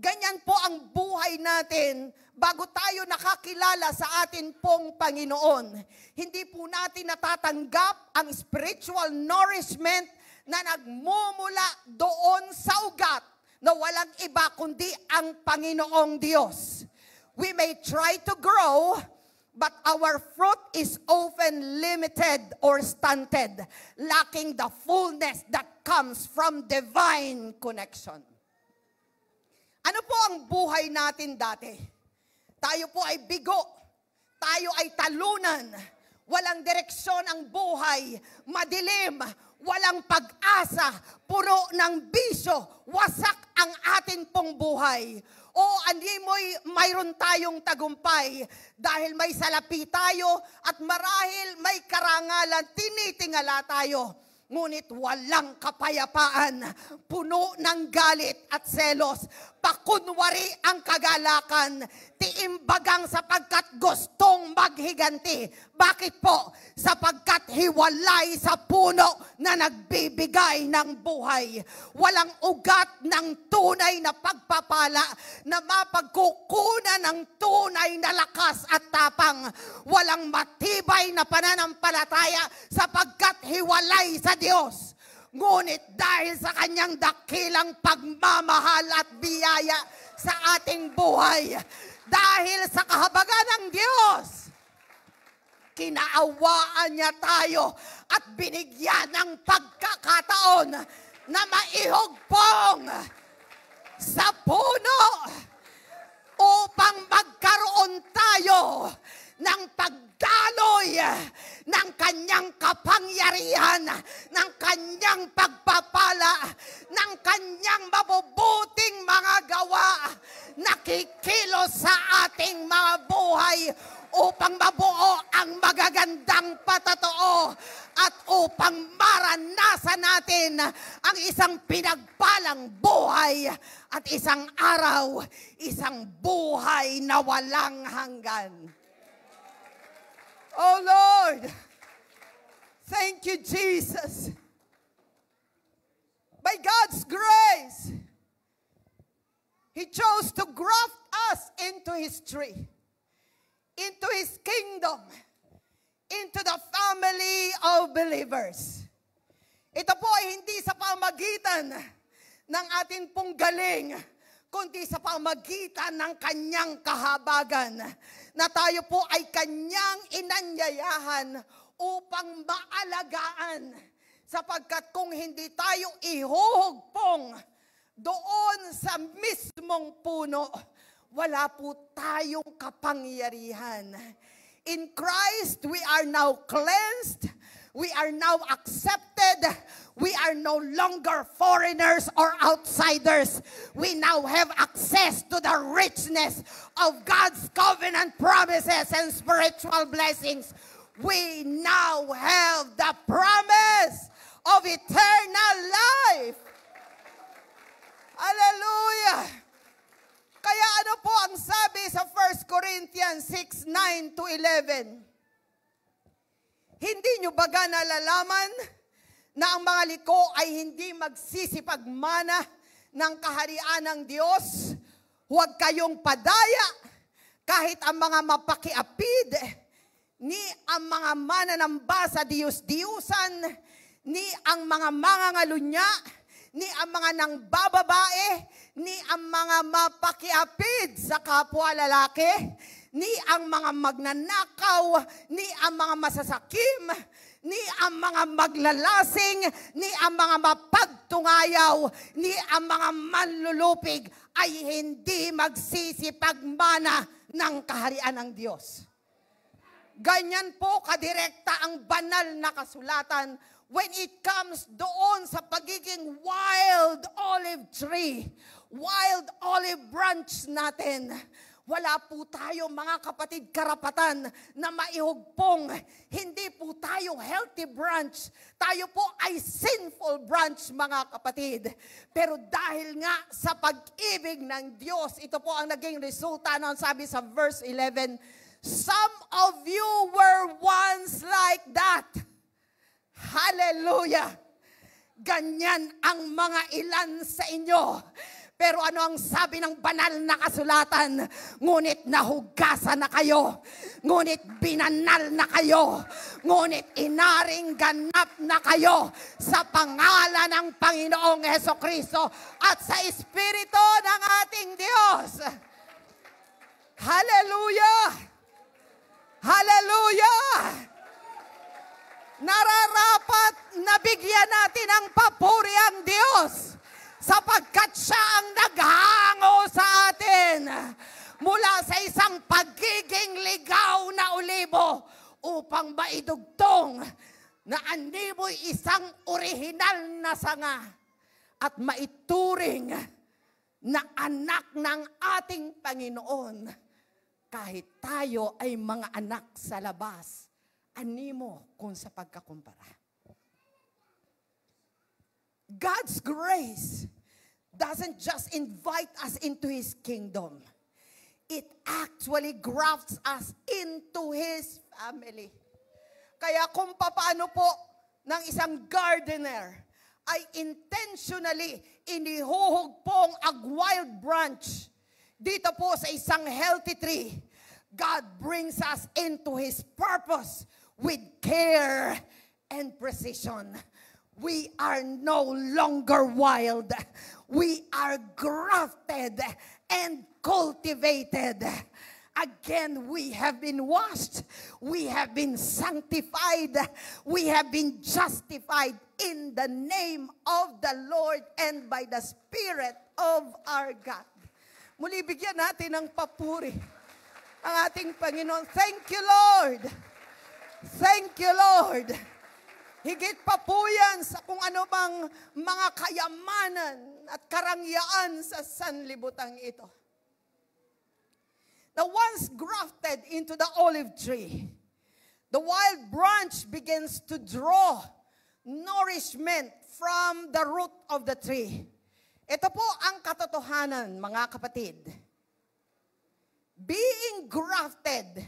Ganyan po ang buhay natin bago tayo nakakilala sa atin pong Panginoon. Hindi po natin natatanggap ang spiritual nourishment na nagmumula doon sa ugat na walang iba kundi ang Panginoong Diyos. We may try to grow, but our fruit is often limited or stunted, lacking the fullness that comes from divine connection. Ano po ang buhay natin dati? Tayo po ay bigo. Tayo ay talunan. Walang direksyon ang buhay. Madilim. Walang pag-asa. Puro ng bisyo. Wasak ang atin pong buhay. O mayroon tayong tagumpay dahil may salapi tayo at marahil may karangalan, tinitingala tayo. Ngunit walang kapayapaan, puno ng galit at selos, pakunwari ang kagalakan, tiimbagang sapagkat gustong maghiganti. Bakit po? Sapagkat hiwalay sa puno na nagbibigay ng buhay. Walang ugat ng tunay na pagpapala na mapagkukunan ng tunay na lakas at tapang. Walang matibay na pananampalataya sapagkat hiwalay sa Diyos. Ngunit dahil sa kanyang dakilang pagmamahal at biyaya sa ating buhay, dahil sa kahabagan ng Diyos, kinaawaan niya tayo at binigyan ng pagkakataon na maihugpong sa puno upang magkaroon tayo ng pagdaloy ng kanyang kapangyarihan, ng kanyang pagpapala, ng kanyang mabubuting mga gawa, nakikilos sa ating mga buhay upang mabuo ang magagandang patotoo at upang maranasan natin ang isang pinagpalang buhay at isang araw, isang buhay na walang hanggan. Oh Lord, thank you, Jesus. By God's grace, He chose to graft us into His tree, into His kingdom, into the family of believers. Ito po ay hindi sa pamagitan ng atin pong galing, kundi sa pamagitan ng kanyang kahabagan, na tayo po ay kanyang inanyayahan upang maalagaan, sapagkat kung hindi tayo ihuhugpong doon sa mismong puno, wala po tayong kapangyarihan. In Christ, we are now cleansed, we are now accepted, we are no longer foreigners or outsiders. We now have access to the richness of God's covenant promises and spiritual blessings. We now have the promise of eternal life. Hallelujah! Kaya ano po ang sabi sa 1 Corinthians 6:9-11? Hindi nyo baga nalalaman na ang mga liko ay hindi magsisipagmana ng kaharian ng Diyos? Huwag kayong padaya kahit ang mga mapakiapid, ni ang mga mananamba sa Diyos-Diyusan, ni ang mga mangangalunya, ni ang mga nangbababae, ni ang mga mapakiapid sa kapwa lalaki, ni ang mga magnanakaw, ni ang mga masasakim, ni ang mga maglalasing, ni ang mga mapagtungayaw, ni ang mga manlulupig ay hindi magsisipagmana ng kaharian ng Diyos. Ganyan po kadirekta ang banal na kasulatan when it comes doon sa pagiging wild olive tree, wild olive branch natin. Wala po tayo, mga kapatid, karapatan na maihugpong. Hindi po tayo healthy branch. Tayo po ay sinful branch, mga kapatid. Pero dahil nga sa pag-ibig ng Diyos, ito po ang naging resulta noon, sabi sa verse 11, some of you were once like that. Hallelujah! Ganyan ang mga ilan sa inyo. Pero ano ang sabi ng banal na kasulatan? Ngunit nahugasan na kayo. Ngunit binanal na kayo. Ngunit inaring ganap na kayo sa pangalan ng Panginoong Hesukristo at sa Espiritu ng ating Diyos. Hallelujah! Hallelujah! Nararapat na bigyan natin ng papuri ang Diyos sapagkat siya ang naghango sa atin mula sa isang pagiging ligaw na olibo upang maidugtong na animoy isang orihinal na sanga at maituring na anak ng ating Panginoon. Kahit tayo ay mga anak sa labas, animo kung sa pagkakumpara. God's grace doesn't just invite us into His kingdom. It actually grafts us into His family. Kaya kung paano po ng isang gardener ay intentionally inihuhugpong ang wild branch dito po sa isang healthy tree, God brings us into His purpose with care and precision. We are no longer wild. We are grafted and cultivated. Again, we have been washed. We have been sanctified. We have been justified in the name of the Lord and by the Spirit of our God. Muli bigyan natin ng papuri ang ating Panginoon. Thank you, Lord. Thank you, Lord. Higit pa po yan sa kung ano bang mga kayamanan at karangyaan sa sanlibutan ito. Now, once grafted into the olive tree, the wild branch begins to draw nourishment from the root of the tree. Ito po ang katotohanan, mga kapatid. Being grafted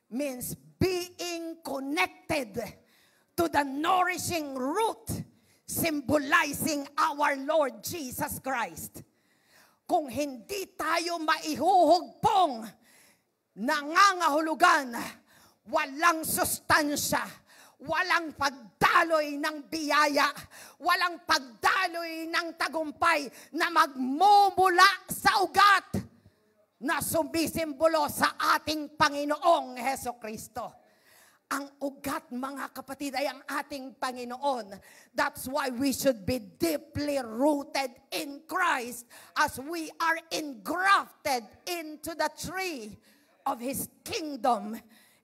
means being connected to the nourishing root symbolizing our Lord Jesus Christ. Kung hindi tayo maihuhugpong, nangangahulugan, walang sustansya, walang pagdaloy ng biyaya, walang pagdaloy ng tagumpay na magmumula sa ugat na sumisimbolo sa ating Panginoong Hesukristo. Ang ugat, mga kapatid, ay ang ating Panginoon. That's why we should be deeply rooted in Christ as we are engrafted into the tree of His kingdom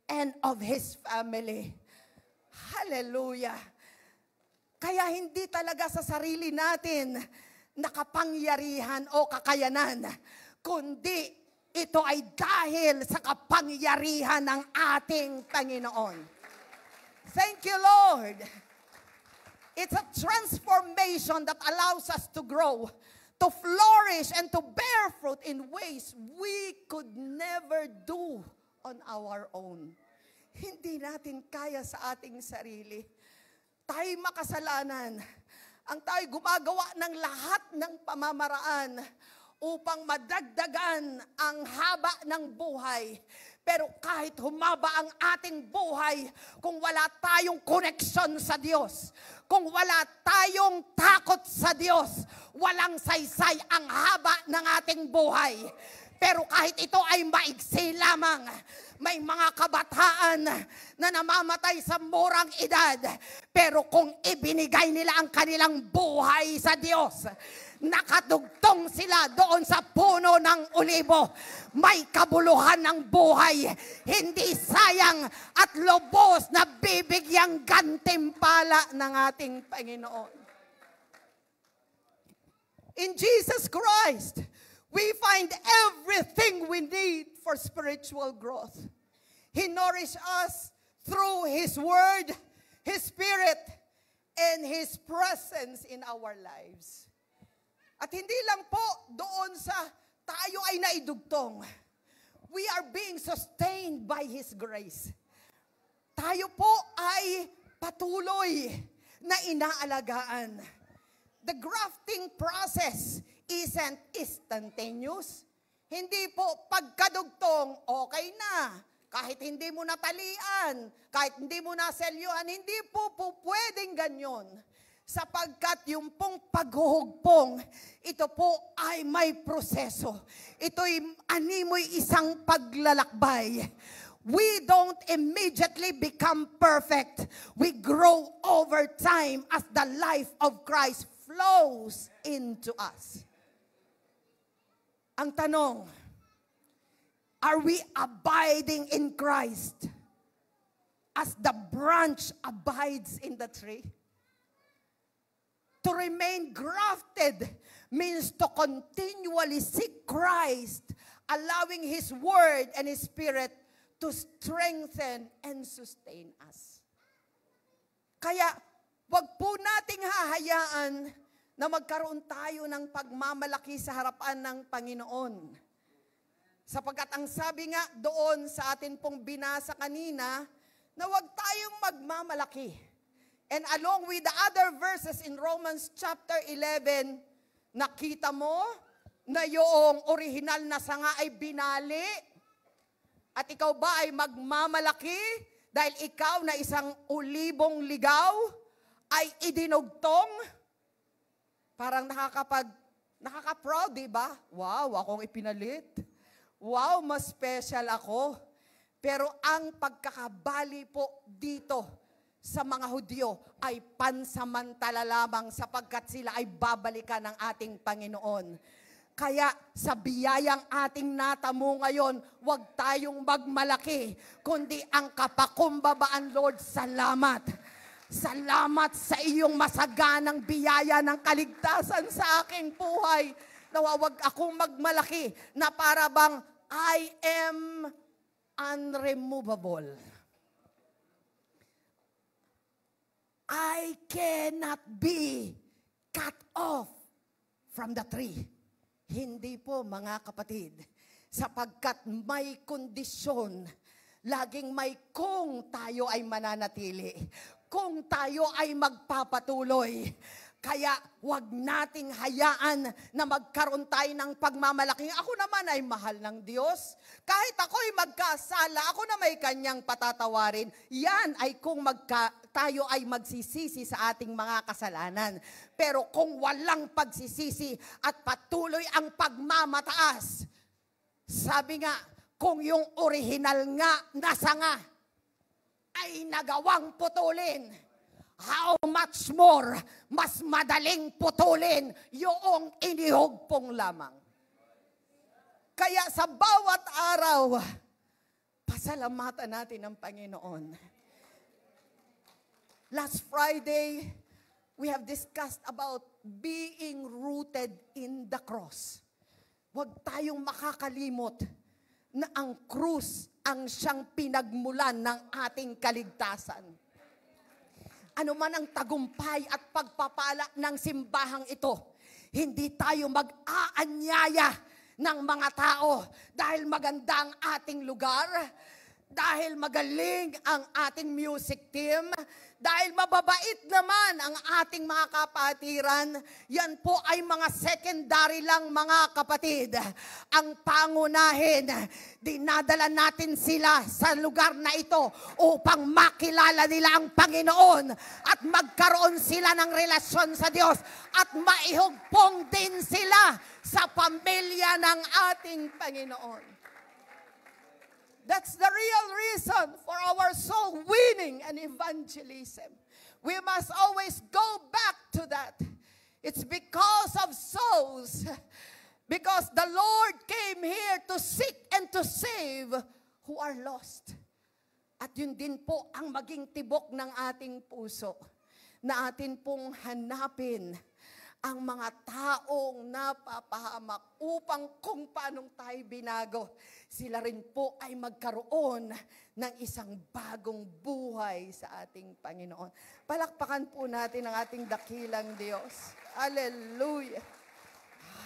and of His family. Hallelujah! Kaya hindi talaga sa sarili natin nakapangyarihan o kakayanan, kundi ito ay dahil sa kapangyarihan ng ating Panginoon. Thank you, Lord. It's a transformation that allows us to grow, to flourish, and to bear fruit in ways we could never do on our own. Hindi natin kaya sa ating sarili. Tayo makasalanan. Ang tayo gumagawa ng lahat ng pamamaraan upang madagdagan ang haba ng buhay. Pero kahit humaba ang ating buhay, kung wala tayong koneksyon sa Diyos, kung wala tayong takot sa Diyos, walang saysay ang haba ng ating buhay. Pero kahit ito ay maigsi lamang, may mga kabataan na namamatay sa murang edad. Pero kung ibinigay nila ang kanilang buhay sa Diyos, nakadugtong sila doon sa puno ng olibo. May kabuluhan ng buhay. Hindi sayang at lubos na bibigyang gantimpala ng ating Panginoon. In Jesus Christ, we find everything we need for spiritual growth. He nourishes us through His Word, His Spirit, and His presence in our lives. At hindi lang po doon sa tayo ay naidugtong. We are being sustained by His grace. Tayo po ay patuloy na inaalagaan. The grafting process is instantaneous. Hindi po pagkadugtong, okay na. Kahit hindi mo natalian, kahit hindi mo naselyuhan, hindi po pwedeng ganyan. Sapagkat yung pong paghuhugpong, ito po ay may proseso. Ito'y animoy isang paglalakbay. We don't immediately become perfect. We grow over time as the life of Christ flows into us. Ang tanong, are we abiding in Christ as the branch abides in the tree? To remain grafted means to continually seek Christ, allowing His Word and His Spirit to strengthen and sustain us. Kaya, wag po nating hahayaan na magkaroon tayo ng pagmamalaki sa harapan ng Panginoon. Sapagkat ang sabi nga doon sa atin pong binasa kanina, na wag tayong magmamalaki. And along with the other verses in Romans chapter 11, nakita mo na yung orihinal na sanga ay binali. At ikaw ba ay magmamalaki dahil ikaw na isang ulibong ligaw ay idinugtong? Parang nakaka-proud, di ba? Wow, akong ipinalit. Wow, mas special ako. Pero ang pagkakabali po dito sa mga Hudyo ay pansamantala lamang sapagkat sila ay babalikan ng ating Panginoon. Kaya sa biyayang ating natamo ngayon, huwag tayong magmalaki, kundi ang kapakumbabaan, Lord, salamat. Salamat sa iyong masaganang biyaya ng kaligtasan sa aking buhay. Nawawag akong magmalaki na para bang I am unremovable. I cannot be cut off from the tree. Hindi po, mga kapatid, sapagkat may kondisyon, laging may kung tayo ay mananatili, kung tayo ay magpapatuloy. Kaya wag nating hayaan na magkaroon tayo ng pagmamalaki. Ako naman ay mahal ng Diyos. Kahit ako'y magkasala, ako na may kanyang patatawarin. Yan ay kung tayo ay magsisisi sa ating mga kasalanan. Pero kung walang pagsisisi at patuloy ang pagmamataas, sabi nga, kung yung orihinal nga na sanga ay nagawang putulin, how much more, mas madaling putulin yung inihugpong lamang. Kaya sa bawat araw, pasalamatan natin ang Panginoon. Last Friday, we have discussed about being rooted in the cross. Huwag tayong makakalimot na ang krus ang siyang pinagmulan ng ating kaligtasan. Ano man ang tagumpay at pagpapala ng simbahang ito, hindi tayo mag-aanyaya ng mga tao dahil maganda ang ating lugar, dahil magaling ang ating music team, dahil mababait naman ang ating mga kapatiran. Yan po ay mga secondary lang, mga kapatid. Ang pangunahin, dinadala natin sila sa lugar na ito upang makilala nila ang Panginoon at magkaroon sila ng relasyon sa Diyos at maihugpong din sila sa pamilya ng ating Panginoon. That's the real reason for our soul winning and evangelism. We must always go back to that. It's because of souls. Because the Lord came here to seek and to save who are lost. At yun din po ang maging tibok ng ating puso na atin pong hanapin ang mga taong napapahamak upang kung paanong tayo binago, sila rin po ay magkaroon ng isang bagong buhay sa ating Panginoon. Palakpakan po natin ang ating dakilang Diyos. Hallelujah!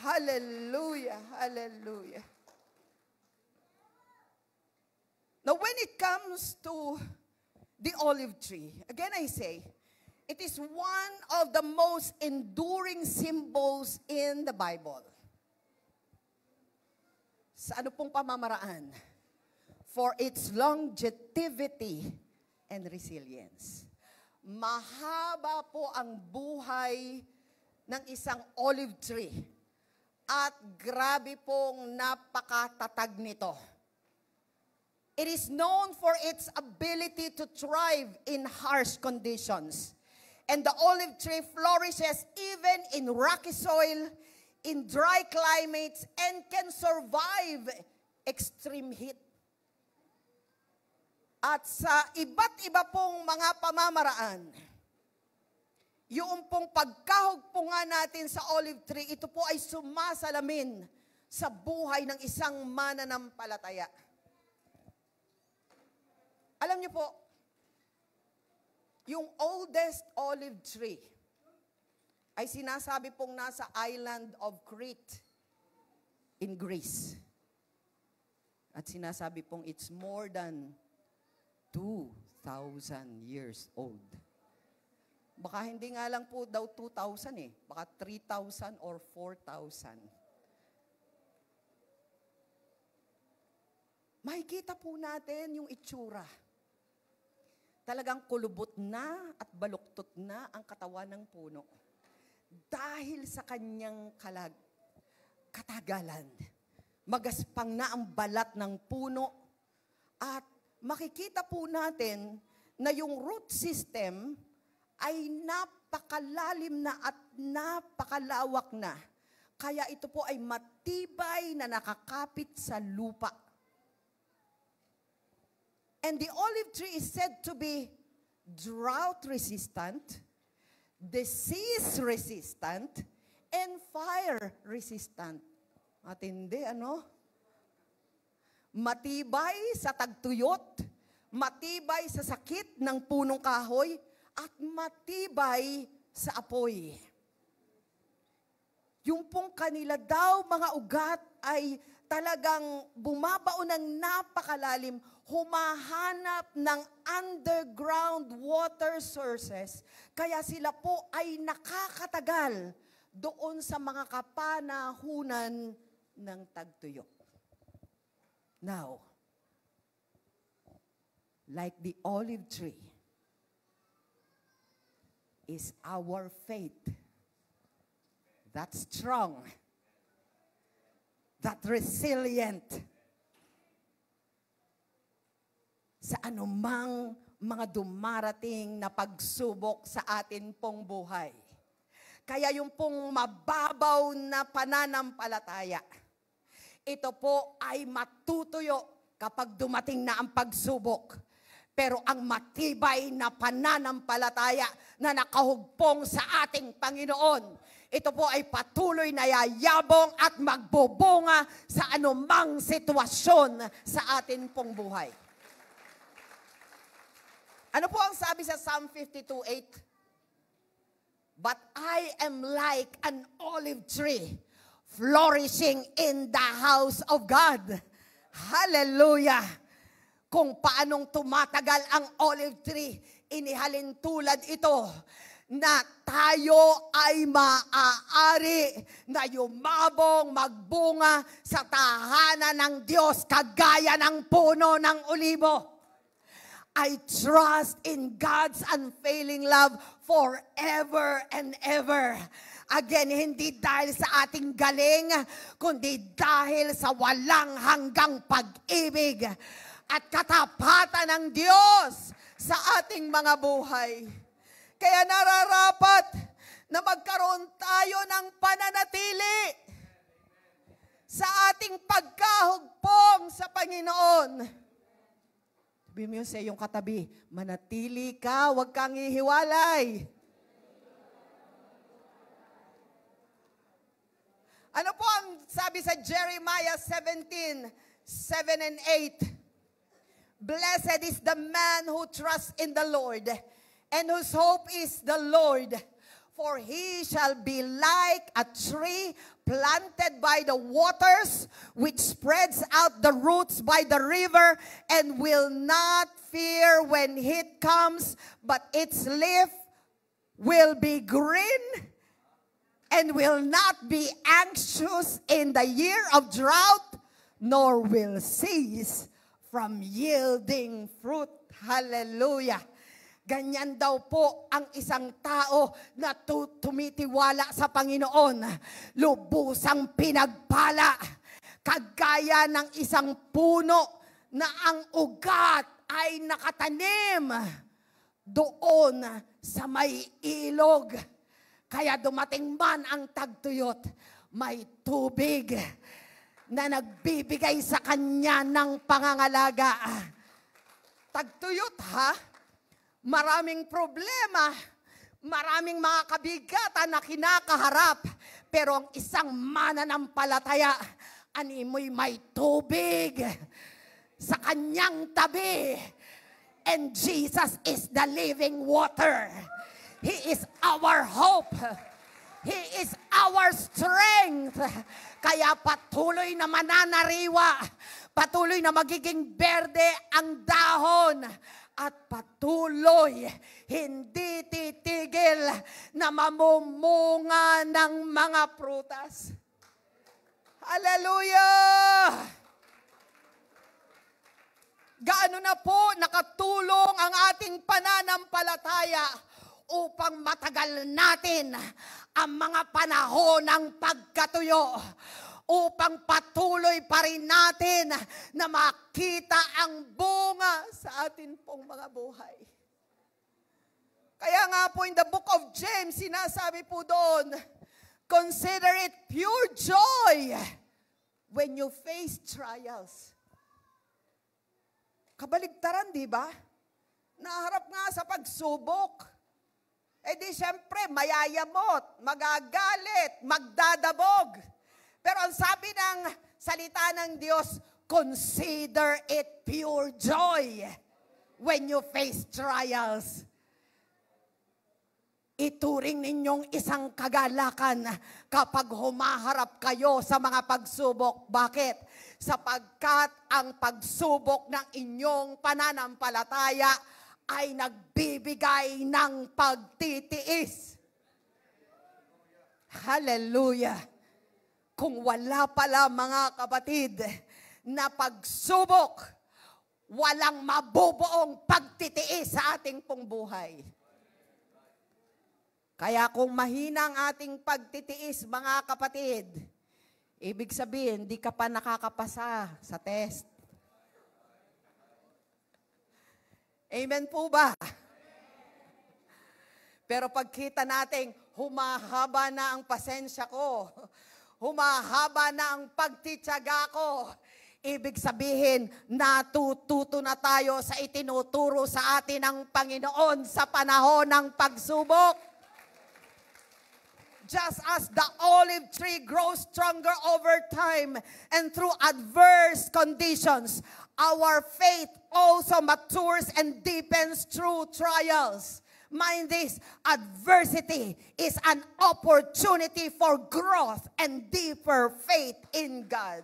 Hallelujah! Hallelujah! Now when it comes to the olive tree, again I say, it is one of the most enduring symbols in the Bible. Sa ano pong pamamaraan? For its longevity and resilience. Mahaba po ang buhay ng isang olive tree. At grabe pong napakatatag nito. It is known for its ability to thrive in harsh conditions. And the olive tree flourishes even in rocky soil, in dry climates, and can survive extreme heat. At sa iba't iba pong mga pamamaraan, yung pong pagkahog po nga natin sa olive tree, ito po ay sumasalamin sa buhay ng isang mananampalataya. Alam niyo po, yung oldest olive tree ay sinasabi pong nasa island of Crete in Greece. At sinasabi pong it's more than 2,000 years old. Baka hindi nga lang po daw 2,000 eh. Baka 3,000 or 4,000. Makikita po natin yung itsura. Talagang kulubot na at baluktot na ang katawan ng puno. Dahil sa kanyang katagalan. Magaspang na ang balat ng puno. At makikita po natin na yung root system ay napakalalim na at napakalawak na. Kaya ito po ay matibay na nakakapit sa lupa. And the olive tree is said to be drought resistant, disease resistant, and fire resistant. At hindi, ano? Matibay sa tagtuyot, matibay sa sakit ng punong kahoy, at matibay sa apoy. Yung pong kanila daw, mga ugat, ay talagang bumabaon ng napakalalim, humahanap ng underground water sources, kaya sila po ay nakakatagal doon sa mga kapanahunan ng tagtuyot. Now, like the olive tree, is our faith that strong, that resilient, sa anumang mga dumarating na pagsubok sa atin pong buhay. Kaya yung pong mababaw na pananampalataya, ito po ay matutuyo kapag dumating na ang pagsubok. Pero ang matibay na pananampalataya na nakahugpong sa ating Panginoon, ito po ay patuloy na yayabong at magbubunga sa anumang sitwasyon sa atin pong buhay. Ano po ang sabi sa Psalm 52:8? But I am like an olive tree flourishing in the house of God. Hallelujah! Kung paanong tumatagal ang olive tree, inihalin tulad ito na tayo ay maaari na yumabong, magbunga sa tahanan ng Diyos kagaya ng puno ng olibo. I trust in God's unfailing love forever and ever. Again, hindi dahil sa ating galing, kundi dahil sa walang hanggang pag-ibig at katapatan ng Diyos sa ating mga buhay. Kaya nararapat na magkaroon tayo ng pananatili sa ating pagkahugpong sa Panginoon. Sabi mo sa iyong katabi, manatili ka, huwag kang ihiwalay. Ano po ang sabi sa Jeremiah 17:7 and 8? Blessed is the man who trusts in the Lord and whose hope is the Lord. For he shall be like a tree planted by the waters, which spreads out the roots by the river, and will not fear when heat comes, but its leaf will be green, and will not be anxious in the year of drought, nor will cease from yielding fruit. Hallelujah. Ganyan daw po ang isang tao na tumitiwala sa Panginoon. Lubusang pinagpala. Kagaya ng isang puno na ang ugat ay nakatanim doon sa may ilog. Kaya dumating man ang tagtuyot, may tubig na nagbibigay sa kanya ng pangangalaga. Tagtuyot ha? Maraming problema, maraming mga kabigatan na kinakaharap, pero ang isang mananampalataya, animoy may tubig sa kanyang tabi. And Jesus is the living water. He is our hope. He is our strength. Kaya patuloy na mananariwa, patuloy na magiging berde ang dahon, at patuloy, hindi titigil na mamumunga ng mga prutas. Hallelujah! Gaano na po nakatulong ang ating pananampalataya upang matagal natin ang mga panahon ng pagkatuyo, upang patuloy pa rin natin na makita ang bunga sa atin pong mga buhay. Kaya nga po in the book of James, sinasabi po doon, consider it pure joy when you face trials. Kabaligtaran, di ba? Naharap nga sa pagsubok. Eh di syempre, mayayamot, magagalit, magdadabog. Pero ang sabi ng salita ng Diyos, consider it pure joy when you face trials. Ituring ninyong isang kagalakan kapag humaharap kayo sa mga pagsubok. Bakit? Sapagkat ang pagsubok ng inyong pananampalataya ay nagbibigay ng pagtitiis. Hallelujah! Kung wala pala mga kapatid na pagsubok, walang mabubuong pagtitiis sa ating pong buhay. Kaya kung mahina ang ating pagtitiis, mga kapatid, ibig sabihin, di ka pa nakakapasa sa test. Amen po ba? Pero pagkita nating humahaba na ang pasensya ko, humahaba na ang pagtitiyaga ko, ibig sabihin, natututo na tayo sa itinuturo sa atin ng Panginoon sa panahon ng pagsubok. Just as the olive tree grows stronger over time and through adverse conditions, our faith also matures and deepens through trials. Mind this, adversity is an opportunity for growth and deeper faith in God.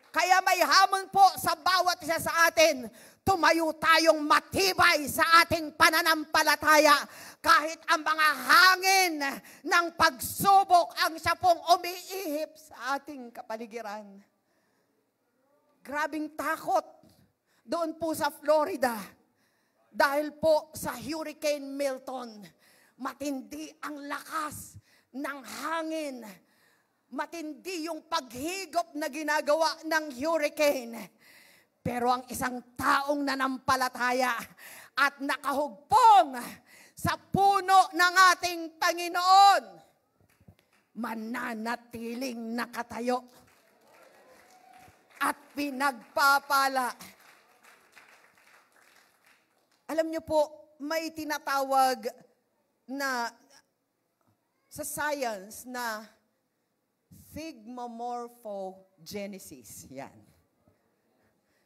Kaya may hamon po sa bawat isa sa atin, tumayo tayong matibay sa ating pananampalataya kahit ang mga hangin ng pagsubok ang siya pong umiihip sa ating kapaligiran. Grabing takot doon po sa Florida. Dahil po sa Hurricane Milton, matindi ang lakas ng hangin. Matindi yung paghigop na ginagawa ng hurricane. Pero ang isang taong nanampalataya at nakahugpong sa puno ng ating Panginoon, mananatiling nakatayo at pinagpapala. Alam niyo po, may tinatawag na sa science na thigmomorphogenesis. Yan.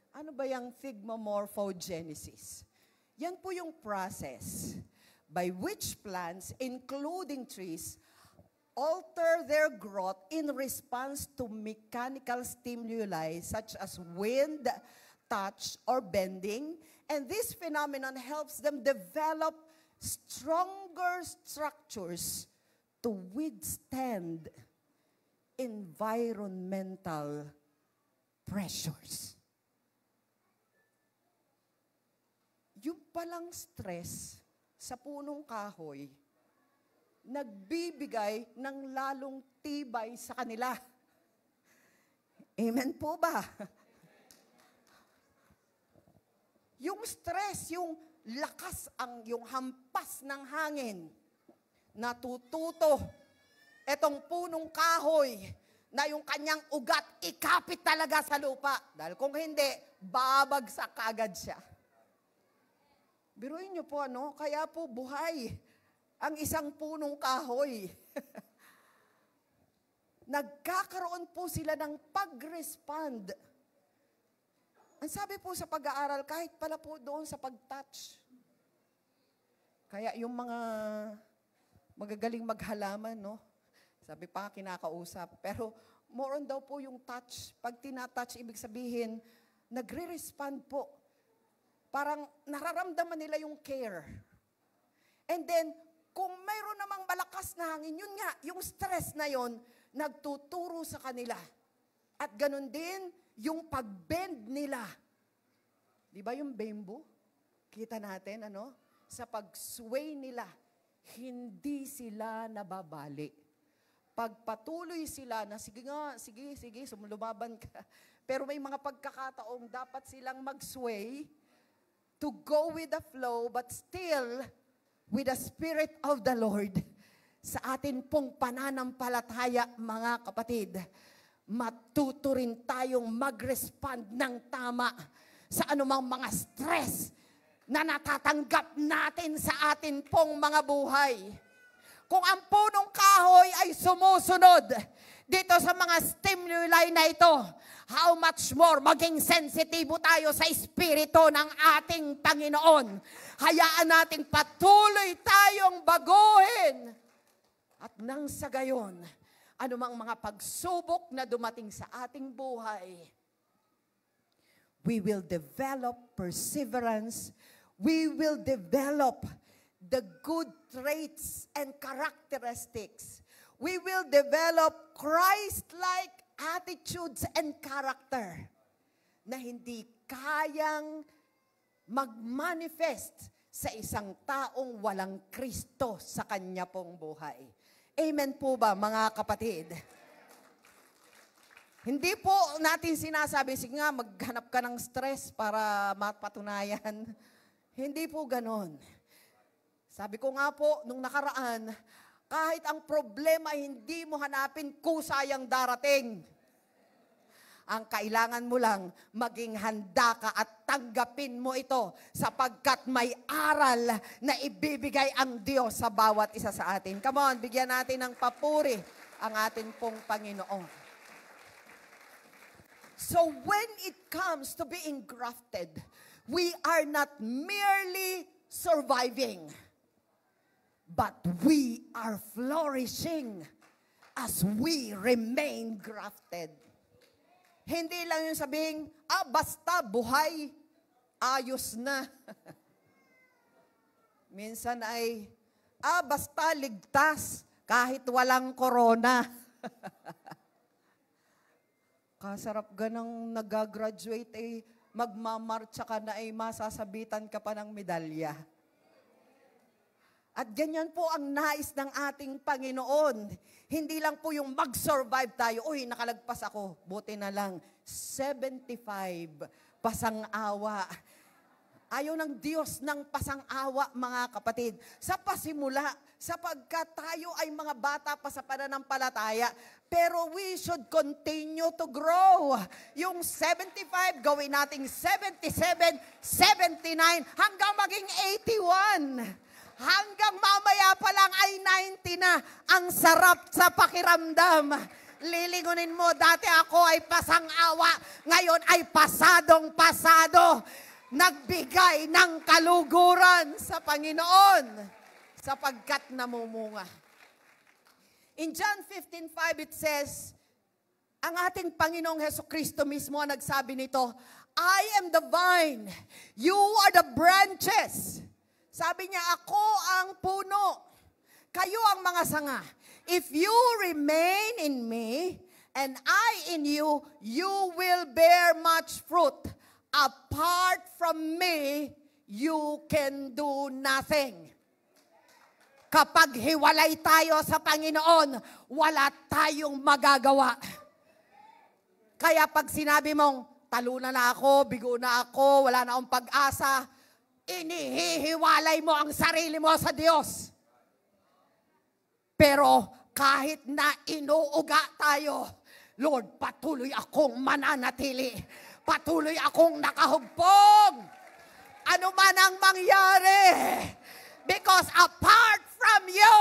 Ano ba yung thigmomorphogenesis? Yan po yung process by which plants, including trees, alter their growth in response to mechanical stimuli such as wind, touch, or bending. And this phenomenon helps them develop stronger structures to withstand environmental pressures. Yung palang stress sa punong kahoy, nagbibigay ng lalong tibay sa kanila. Amen po ba? Yung stress, yung lakas, yung hampas ng hangin, natututo etong punong kahoy na yung kanyang ugat ikapit talaga sa lupa. Dahil kung hindi, babagsak kaagad siya. Biruin niyo po, kaya po buhay ang isang punong kahoy. Nagkakaroon po sila ng pag-respond. Ang sabi po sa pag-aaral, kahit pala po doon sa pag-touch. Kaya yung mga magagaling maghalaman, sabi pa kinakausap, pero more on daw po yung touch. Pag tinatouch, ibig sabihin, nagre-respond po. Parang nararamdaman nila yung care. And then, kung mayroon namang malakas na hangin, yun nga, yung stress na yon nagtuturo sa kanila. At ganun din, yung pag-bend nila. Di ba yung bamboo? Kita natin, sa pag-sway nila, hindi sila nababali. Pagpatuloy sila na, sige, lumaban ka. Pero may mga pagkakataong dapat silang mag-sway to go with the flow, but still with the Spirit of the Lord. Sa atin pong pananampalataya, mga kapatid, matuto rin tayong mag-respond ng tama sa anumang mga stress na natatanggap natin sa atin pong mga buhay. Kung ang punong kahoy ay sumusunod dito sa mga stimuli na ito, how much more maging sensitibo tayo sa Espiritu ng ating Panginoon. Hayaan nating patuloy tayong baguhin. At nang sa gayon, anumang mga pagsubok na dumating sa ating buhay, we will develop perseverance. We will develop the good traits and characteristics. We will develop Christ-like attitudes and character na hindi kayang mag-manifest sa isang taong walang Kristo sa kanya pong buhay. Amen po ba, mga kapatid? Hindi po natin sinasabi, sige nga, maghanap ka ng stress para mapatunayan. Hindi po ganon. Sabi ko nga po, nung nakaraan, kahit ang problema hindi mo hanapin, kusayang darating. Ang kailangan mo lang, maging handa ka at tanggapin mo ito sapagkat may aral na ibibigay ang Diyos sa bawat isa sa atin. Come on, bigyan natin ng papuri ang atin pong Panginoon. So when it comes to being grafted, we are not merely surviving, but we are flourishing as we remain grafted. Hindi lang yung sabing, basta buhay, ayos na. Minsan ay, basta ligtas, kahit walang corona. Kasarap ganang nag-graduate, magmamarcha ka na, masasabitan ka pa ng medalya. At ganyan po ang nais ng ating Panginoon. Hindi lang po yung mag-survive tayo. Uy, nakalagpas ako. Buti na lang. 75. Pasang-awa. Ayaw ng Diyos ng pasang-awa, mga kapatid. Sa pasimula, sapagkat tayo ay mga bata pa sa pananampalataya. Pero we should continue to grow. Yung 75, gawin nating 77, 79, hanggang maging 81. Hanggang mamaya pa lang ay 90 na. Ang sarap sa pakiramdam. Lilingunin mo, dati ako ay pasang-awa, ngayon ay pasadong-pasado. Nagbigay ng kaluguran sa Panginoon sapagkat namumunga. In John 15:5 it says, ang ating Panginoong Hesukristo mismo ang nagsabi nito, I am the vine, you are the branches. Sabi niya, ako ang puno, kayo ang mga sanga. If you remain in me, and I in you, you will bear much fruit. Apart from me, you can do nothing. Kapag hiwalay tayo sa Panginoon, wala tayong magagawa. Kaya pag sinabi mong, talunan na ako, bigo na ako, wala na akong pag-asa, inihihiwalay mo ang sarili mo sa Diyos. Pero kahit na inuuga tayo, Lord, patuloy akong mananatili. Patuloy akong nakahugpong. Ano man ang mangyari. Because apart from you,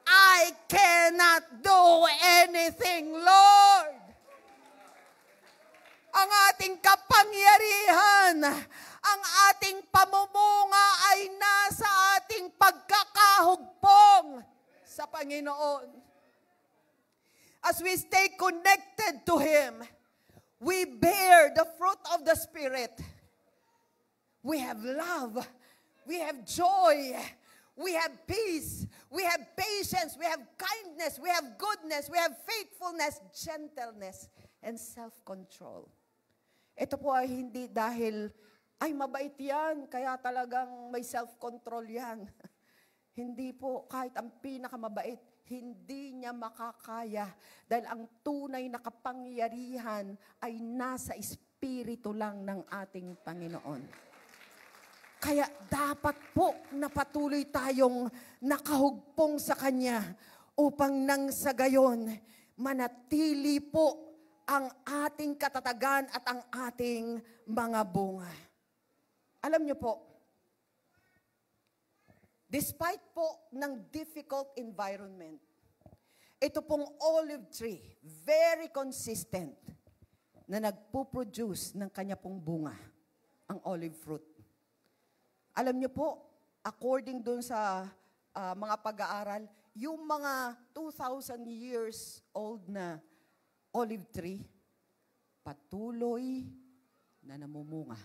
I cannot do anything, Lord. Ang ating kapangyarihan, ang ating pamumuga ay nasa ating pagkakahugpong sa Panginoon. As we stay connected to Him, we bear the fruit of the Spirit. We have love, we have joy, we have peace, we have patience, we have kindness, we have goodness, we have faithfulness, gentleness, and self-control. Ito po ay hindi dahil, ay mabait yan, kaya talagang may self-control yan. Hindi po, kahit ang pinakamabait, hindi niya makakaya. Dahil ang tunay na kapangyarihan ay nasa espiritu lang ng ating Panginoon. Kaya dapat po na patuloy tayong nakahugpong sa Kanya upang nang sa gayon, manatili po ang ating katatagan at ang ating mga bunga. Alam niyo po, despite po ng difficult environment, ito pong olive tree, very consistent, na nagpo-produce ng kanya pong bunga, ang olive fruit. Alam niyo po, according dun sa mga pag-aaral, yung mga 2,000 years old na olive tree, patuloy na namumunga.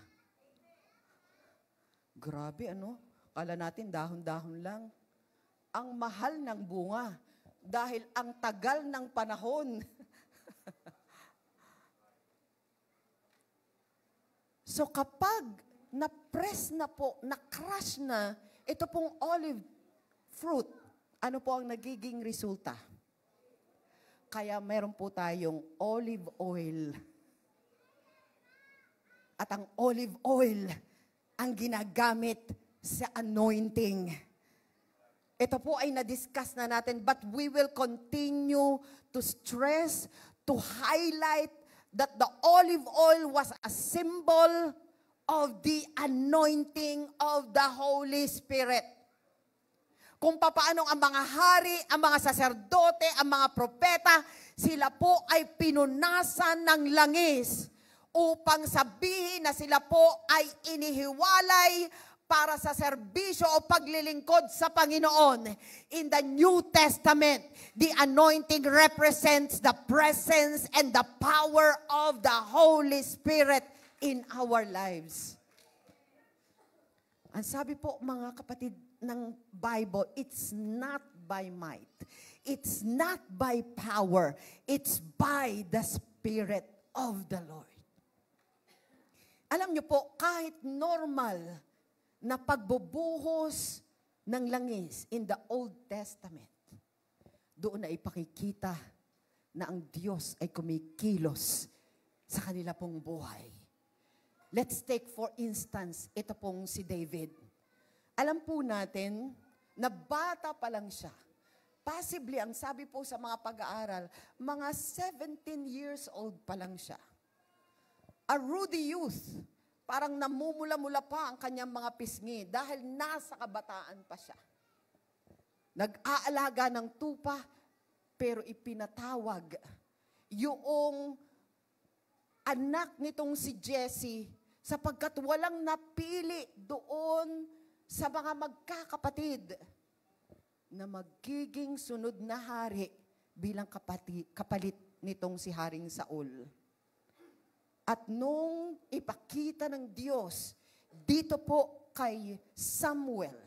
Grabe, ano? Kala natin dahon-dahon lang. Ang mahal ng bunga dahil ang tagal ng panahon. So kapag na-press na po, na-crush na, ito pong olive fruit, ano po ang nagiging resulta? Kaya meron po tayong olive oil. At ang olive oil ang ginagamit sa anointing. Ito po ay na-discuss na natin, but we will continue to stress, to highlight that the olive oil was a symbol of the anointing of the Holy Spirit. Kung papaano ang mga hari, ang mga saserdote, ang mga propeta, sila po ay pinunasan ng langis upang sabihin na sila po ay inihiwalay para sa serbisyo o paglilingkod sa Panginoon. In the New Testament, the anointing represents the presence and the power of the Holy Spirit in our lives. Ang sabi po mga kapatid ng Bible, it's not by might. It's not by power. It's by the Spirit of the Lord. Alam niyo po, kahit normal na pagbubuhos ng langis in the Old Testament, doon na ipakikita na ang Diyos ay kumikilos sa kanila pong buhay. Let's take for instance, ito pong si David. Alam po natin na bata pa lang siya. Possibly, ang sabi po sa mga pag-aaral, mga 17 years old pa lang siya. A ruddy youth. Parang namumula-mula pa ang kanyang mga pisngi dahil nasa kabataan pa siya. Nag-aalaga ng tupa, pero ipinatawag yung anak nitong si Jesse sapagkat walang napili doon sa mga magkakapatid na magiging sunod na hari bilang kapalit nitong si Haring Saul. At nung ipakita ng Diyos dito po kay Samuel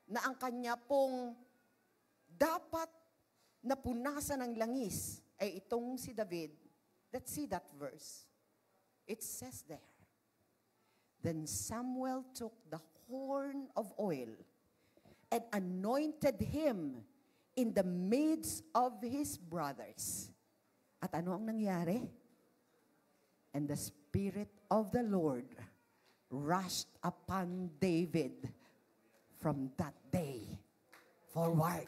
na ang kanya pong dapat napunasan ng langis ay itong si David. Let's see that verse. It says there, then Samuel took the horn of oil and anointed him in the midst of his brothers. At ano ang nangyari? And the Spirit of the Lord rushed upon David from that day forward.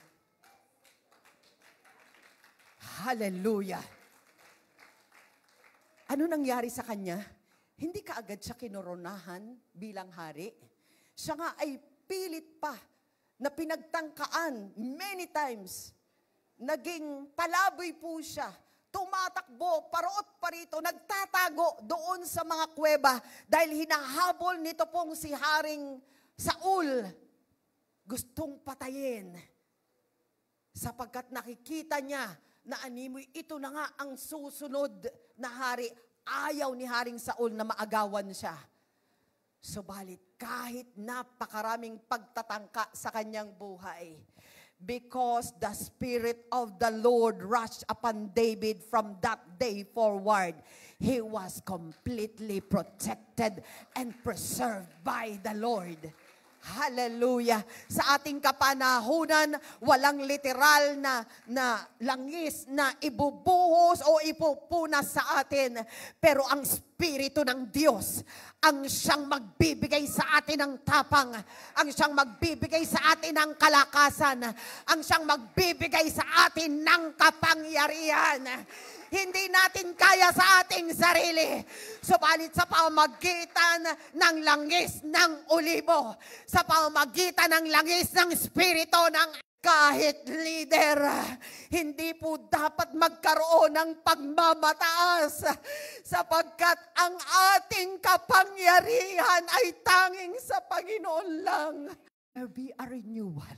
Hallelujah! Ano nangyari sa kanya? Hindi kaagad siya kinoronahan bilang hari. Siya nga ay pilit pa na pinagtangkaan many times. Naging palaboy po siya. Tumatakbo, paroot parito, nagtatago doon sa mga kuweba dahil hinahabol nito pong si Haring Saul. Gustong patayin sapagkat nakikita niya na animoy ito na nga ang susunod na hari. Ayaw ni Haring Saul na maagawan siya. Subalit kahit napakaraming pagtatangka sa kanyang buhay, because the Spirit of the Lord rushed upon David from that day forward, he was completely protected and preserved by the Lord. Hallelujah. Sa ating kapanahunan, walang literal na langis na ibubuhos o ipupunas sa atin. Pero ang Espiritu ng Diyos, ang siyang magbibigay sa atin ng tapang, ang siyang magbibigay sa atin ng kalakasan, ang siyang magbibigay sa atin ng kapangyarihan. Hindi natin kaya sa ating sarili. Subalit sa pamamagitan ng langis ng olibo, sa pamamagitan ng langis ng Espiritu ng kahit leader, hindi po dapat magkaroon ng pagmamataas sapagkat ang ating kapangyarihan ay tanging sa Panginoon lang. There be a renewal.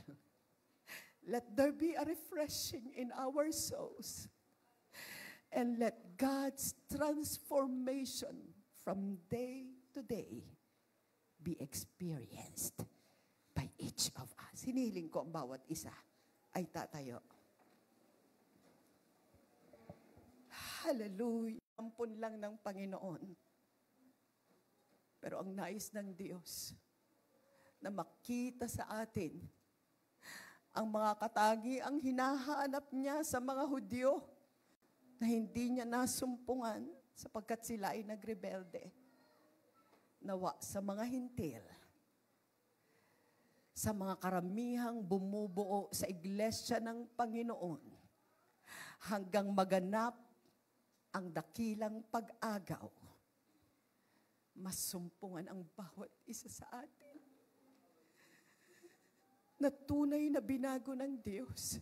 Let there be a refreshing in our souls. And let God's transformation from day to day be experienced by each of us. Hinihiling ko ang bawat isa ay tatayo. Hallelujah. Ampun lang ng Panginoon. Pero ang nais ng Diyos na makita sa atin ang mga katangi ang hinahanap niya sa mga Hudyo na hindi niya nasumpungan sapagkat sila ay nagrebelde. Nawa sa mga hintil, sa mga karamihang bumubuo sa iglesia ng Panginoon, hanggang maganap ang dakilang pag-agaw, masumpungan ang bawat isa sa atin na tunay na binago ng Diyos.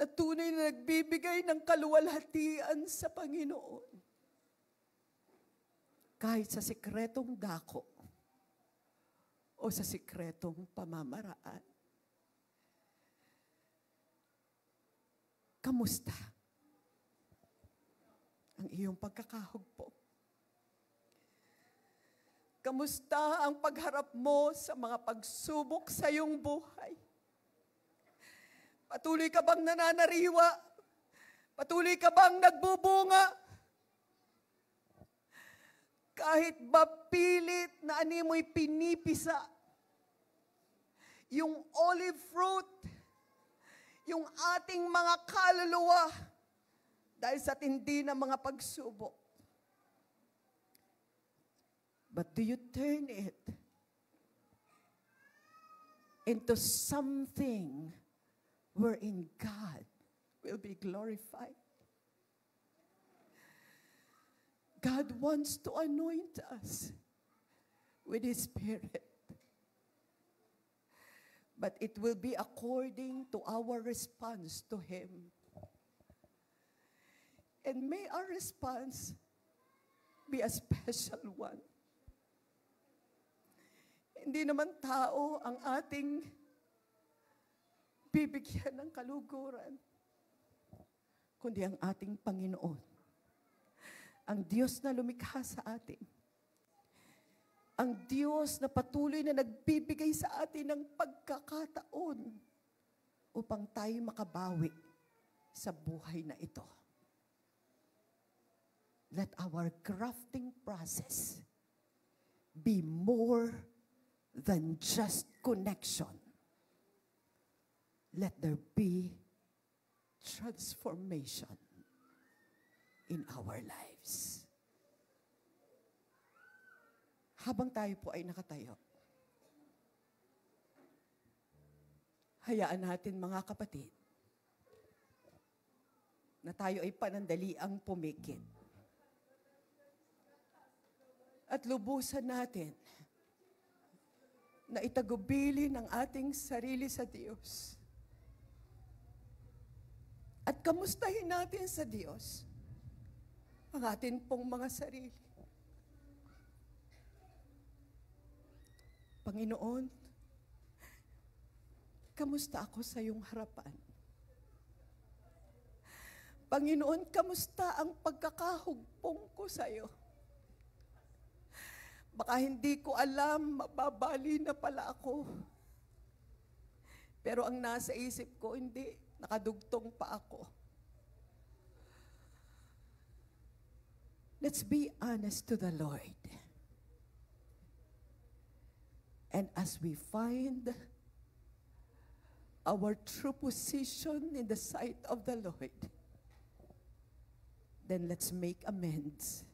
Na tunay na nagbibigay ng kaluwalhatian sa Panginoon. Kahit sa sikretong dako o sa sikretong pamamaraan. Kamusta ang iyong pagkakahugpo? Kamusta ang pagharap mo sa mga pagsubok sa iyong buhay? Patuloy ka bang nananariwa? Patuloy ka bang nagbubunga? Kahit ba pilit na animoy pinipisa, yung olive fruit, yung ating mga kaluluwa, dahil sa tindi ng mga pagsubok. But do you turn it into something wherein God will be glorified? God wants to anoint us with His Spirit. But it will be according to our response to Him. And may our response be a special one. Hindi naman tao ang ating bibigyan ng kaluguran, kundi ang ating Panginoon. Ang Diyos na lumikha sa atin. Ang Diyos na patuloy na nagbibigay sa atin ng pagkakataon upang tayo makabawi sa buhay na ito. Let our grafting process be more than just connection. Let there be transformation in our lives. Habang tayo po ay nakatayo, hayaan natin mga kapatid na tayo ay panandaliang pumikit. At lubusan natin na itagubili ng ating sarili sa Diyos. At kamustahin natin sa Diyos ang atin pong mga sarili. Panginoon, kamusta ako sa iyong harapan? Panginoon, kamusta ang pagkakahugpong ko sa iyo? Baka hindi ko alam, mababali na pala ako. Pero ang nasa isip ko, hindi, nakadugtong pa ako. Let's be honest to the Lord. And as we find our true position in the sight of the Lord, then let's make amends.